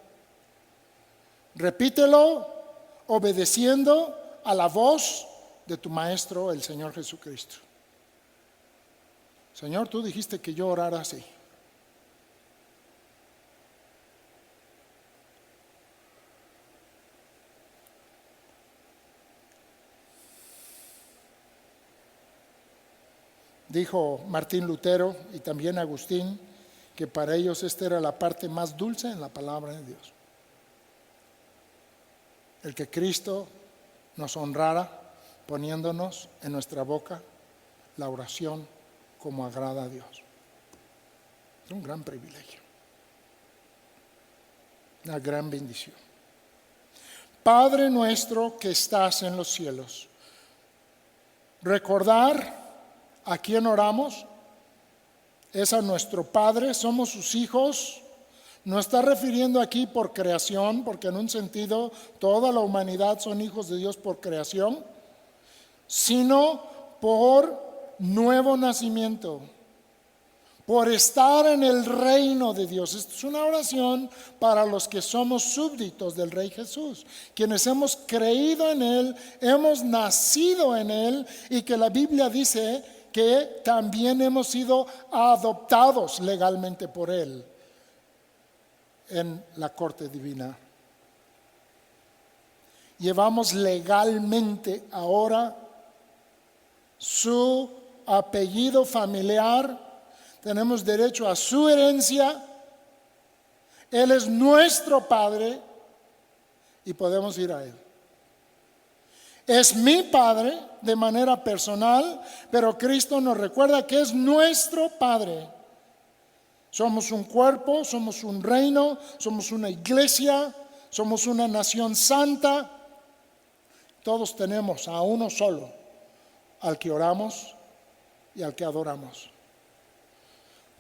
Repítelo obedeciendo a la voz de tu Maestro, el Señor Jesucristo. Señor, tú dijiste que yo orara así. Dijo Martín Lutero y también Agustín que para ellos esta era la parte más dulce en la palabra de Dios. El que Cristo nos honrara poniéndonos en nuestra boca la oración como agrada a Dios. Es un gran privilegio, una gran bendición. Padre nuestro que estás en los cielos. Recordar a quién oramos. Es a nuestro Padre, somos sus hijos. No está refiriendo aquí por creación, porque en un sentido toda la humanidad son hijos de Dios por creación, sino por nuevo nacimiento, por estar en el reino de Dios. Esto es una oración para los que somos súbditos del Rey Jesús, quienes hemos creído en Él, hemos nacido en Él y que la Biblia dice que también hemos sido adoptados legalmente por Él en la corte divina. Llevamos legalmente ahora su apellido familiar, tenemos derecho a su herencia, Él es nuestro Padre y podemos ir a Él. Es mi Padre de manera personal, pero Cristo nos recuerda que es nuestro Padre. Somos un cuerpo, somos un reino, somos una iglesia, somos una nación santa. Todos tenemos a uno solo, al que oramos y al que adoramos.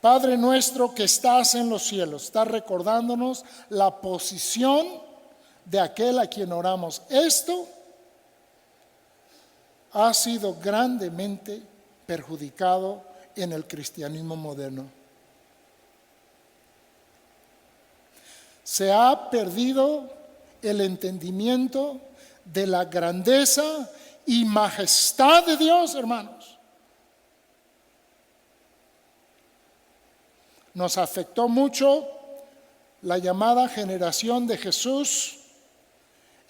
Padre nuestro que estás en los cielos. Está recordándonos la posición de aquel a quien oramos. Esto ha sido grandemente perjudicado en el cristianismo moderno. Se ha perdido el entendimiento de la grandeza y majestad de Dios, hermanos. Nos afectó mucho la llamada generación de Jesús,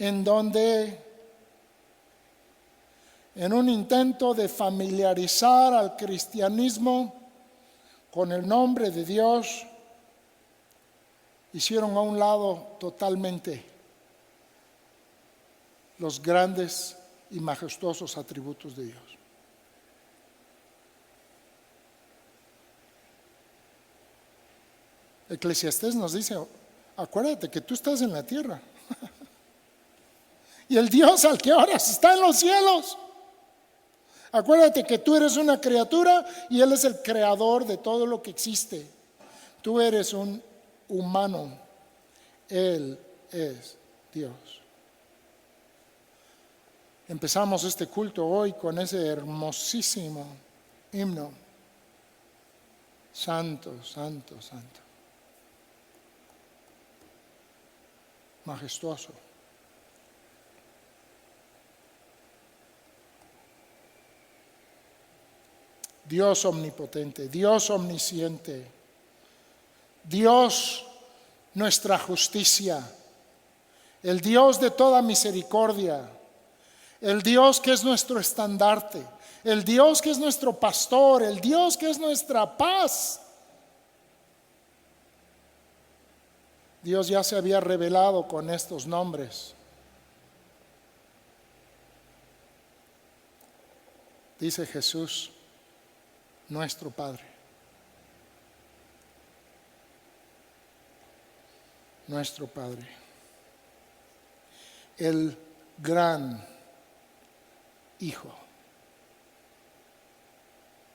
en donde, en un intento de familiarizar al cristianismo con el nombre de Dios, hicieron a un lado totalmente los grandes y majestuosos atributos de Dios. Eclesiastés nos dice, acuérdate que tú estás en la tierra y el Dios al que oras está en los cielos. Acuérdate que tú eres una criatura y Él es el creador de todo lo que existe. Tú eres un humano, Él es Dios. Empezamos este culto hoy con ese hermosísimo himno. Santo, santo, santo. Majestuoso. Dios omnipotente, Dios omnisciente, Dios nuestra justicia, el Dios de toda misericordia, el Dios que es nuestro estandarte, el Dios que es nuestro pastor, el Dios que es nuestra paz. Dios ya se había revelado con estos nombres. Dice Jesús, nuestro Padre. Nuestro Padre. El gran Hijo.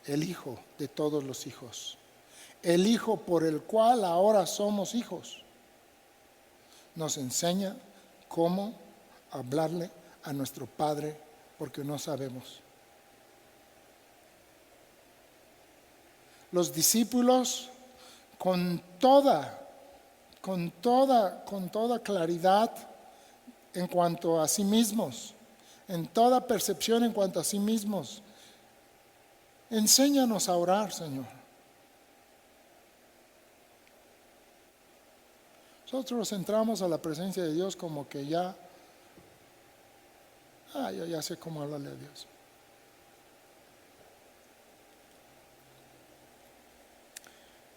El Hijo de todos los hijos. El Hijo por el cual ahora somos hijos. Nos enseña cómo hablarle a nuestro Padre porque no sabemos. Los discípulos con toda claridad en cuanto a sí mismos, en toda percepción en cuanto a sí mismos, enséñanos a orar, Señor. Nosotros entramos a la presencia de Dios como que yo ya sé cómo hablarle a Dios.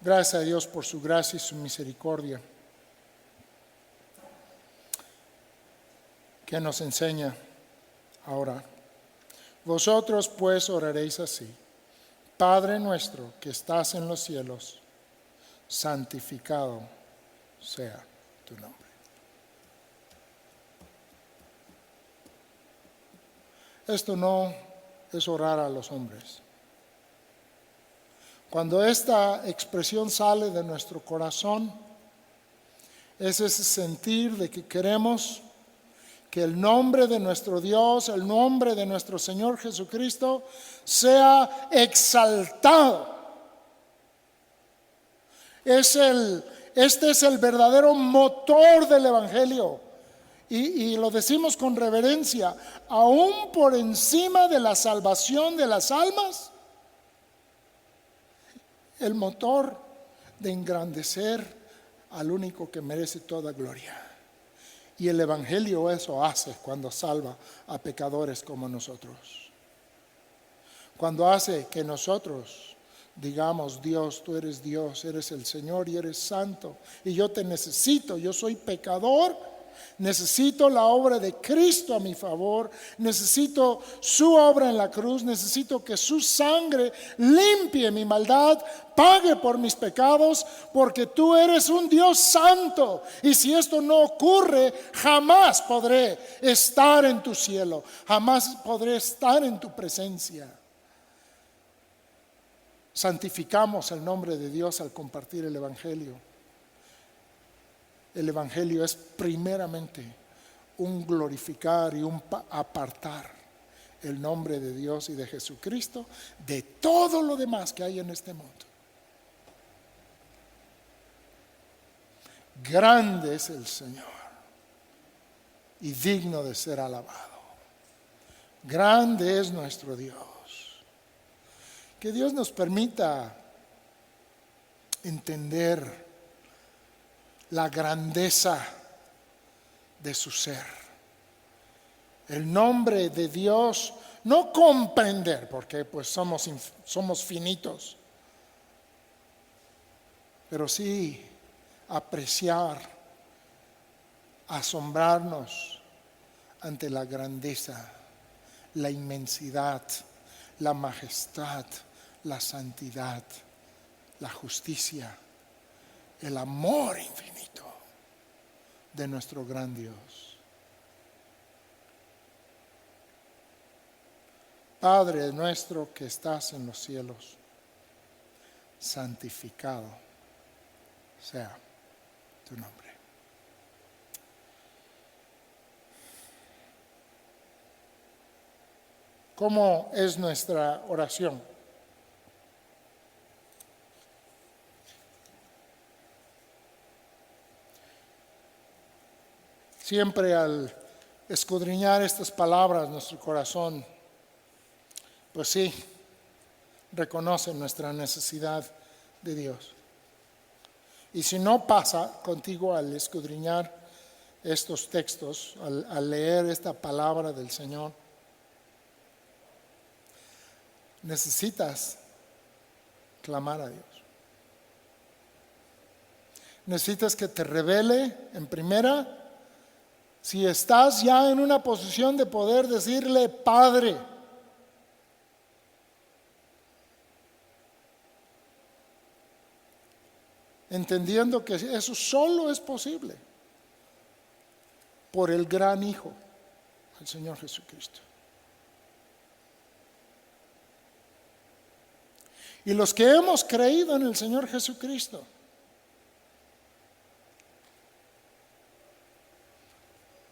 Gracias a Dios por su gracia y su misericordia, que nos enseña a orar. Vosotros pues oraréis así: Padre nuestro que estás en los cielos, santificado sea tu nombre. Esto no es orar a los hombres. Cuando esta expresión sale de nuestro corazón, es ese sentir de que queremos que el nombre de nuestro Dios, el nombre de nuestro Señor Jesucristo, sea exaltado. Este es el verdadero motor del Evangelio. Y lo decimos con reverencia, aún por encima de la salvación de las almas, el motor de engrandecer al único que merece toda gloria. Y el Evangelio eso hace cuando salva a pecadores como nosotros. Cuando hace que nosotros digamos: Dios, tú eres Dios, eres el Señor y eres santo, y yo te necesito, yo soy pecador. Necesito la obra de Cristo a mi favor, necesito su obra en la cruz, necesito que su sangre limpie mi maldad, pague por mis pecados, porque tú eres un Dios santo. Y si esto no ocurre, jamás podré estar en tu cielo, jamás podré estar en tu presencia. santificamos el nombre de Dios al compartir el Evangelio. El Evangelio es primeramente un glorificar y un apartar el nombre de Dios y de Jesucristo de todo lo demás que hay en este mundo. Grande es el Señor y digno de ser alabado. Grande es nuestro Dios. Que Dios nos permita entender la grandeza de su ser. El nombre de Dios, no comprender, porque pues somos finitos, pero sí apreciar, asombrarnos ante la grandeza, la inmensidad, la majestad, la santidad, la justicia, el amor infinito de nuestro gran Dios. Padre nuestro que estás en los cielos, santificado sea tu nombre. ¿Cómo es nuestra oración? Siempre al escudriñar estas palabras, nuestro corazón, pues sí, reconoce nuestra necesidad de Dios. Y si no pasa contigo al escudriñar estos textos, al leer esta palabra del Señor, necesitas clamar a Dios. Necesitas que te revele en primera, si estás ya en una posición de poder decirle Padre. Entendiendo que eso solo es posible por el gran Hijo, el Señor Jesucristo. Y los que hemos creído en el Señor Jesucristo,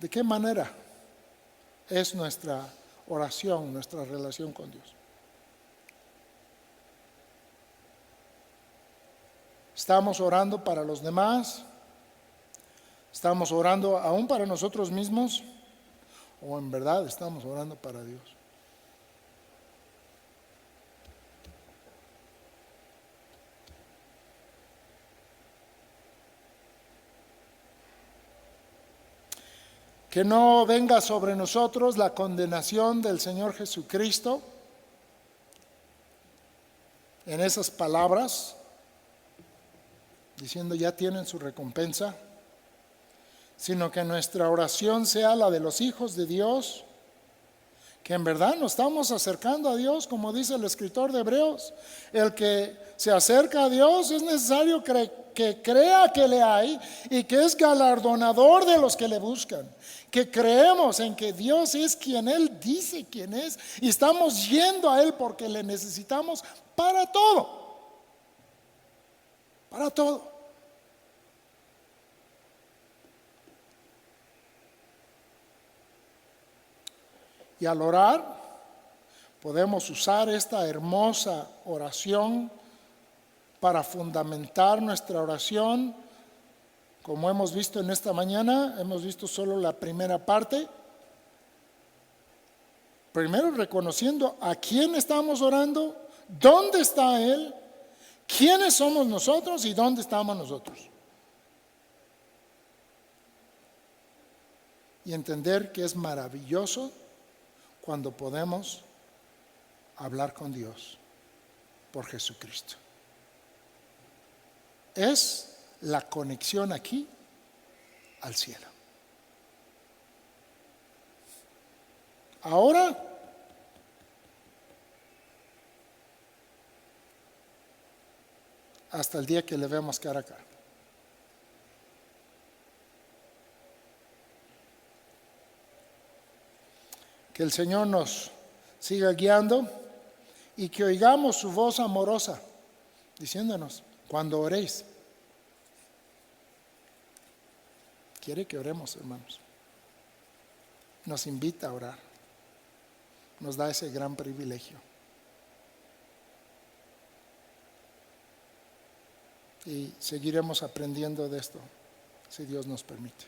¿de qué manera es nuestra oración, nuestra relación con Dios? ¿Estamos orando para los demás? ¿Estamos orando aún para nosotros mismos? ¿O en verdad estamos orando para Dios? Que no venga sobre nosotros la condenación del Señor Jesucristo en esas palabras, diciendo ya tienen su recompensa, sino que nuestra oración sea la de los hijos de Dios, que en verdad nos estamos acercando a Dios, como dice el escritor de Hebreos. El que se acerca a Dios es necesario que crea que le hay y que es galardonador de los que le buscan. Que creemos en que Dios es quien Él dice quién es y estamos yendo a Él porque le necesitamos para todo. Para todo. Y al orar, podemos usar esta hermosa oración para fundamentar nuestra oración. Como hemos visto en esta mañana, hemos visto solo la primera parte. Primero reconociendo a quién estamos orando, dónde está Él, quiénes somos nosotros y dónde estamos nosotros. Y entender que es maravilloso cuando podemos hablar con Dios por Jesucristo. Es la conexión aquí al cielo. Ahora, hasta el día que le veamos cara a cara. Que el Señor nos siga guiando y que oigamos su voz amorosa diciéndonos, cuando oréis. Quiere que oremos, hermanos. Nos invita a orar. Nos da ese gran privilegio. Y seguiremos aprendiendo de esto, si Dios nos permite.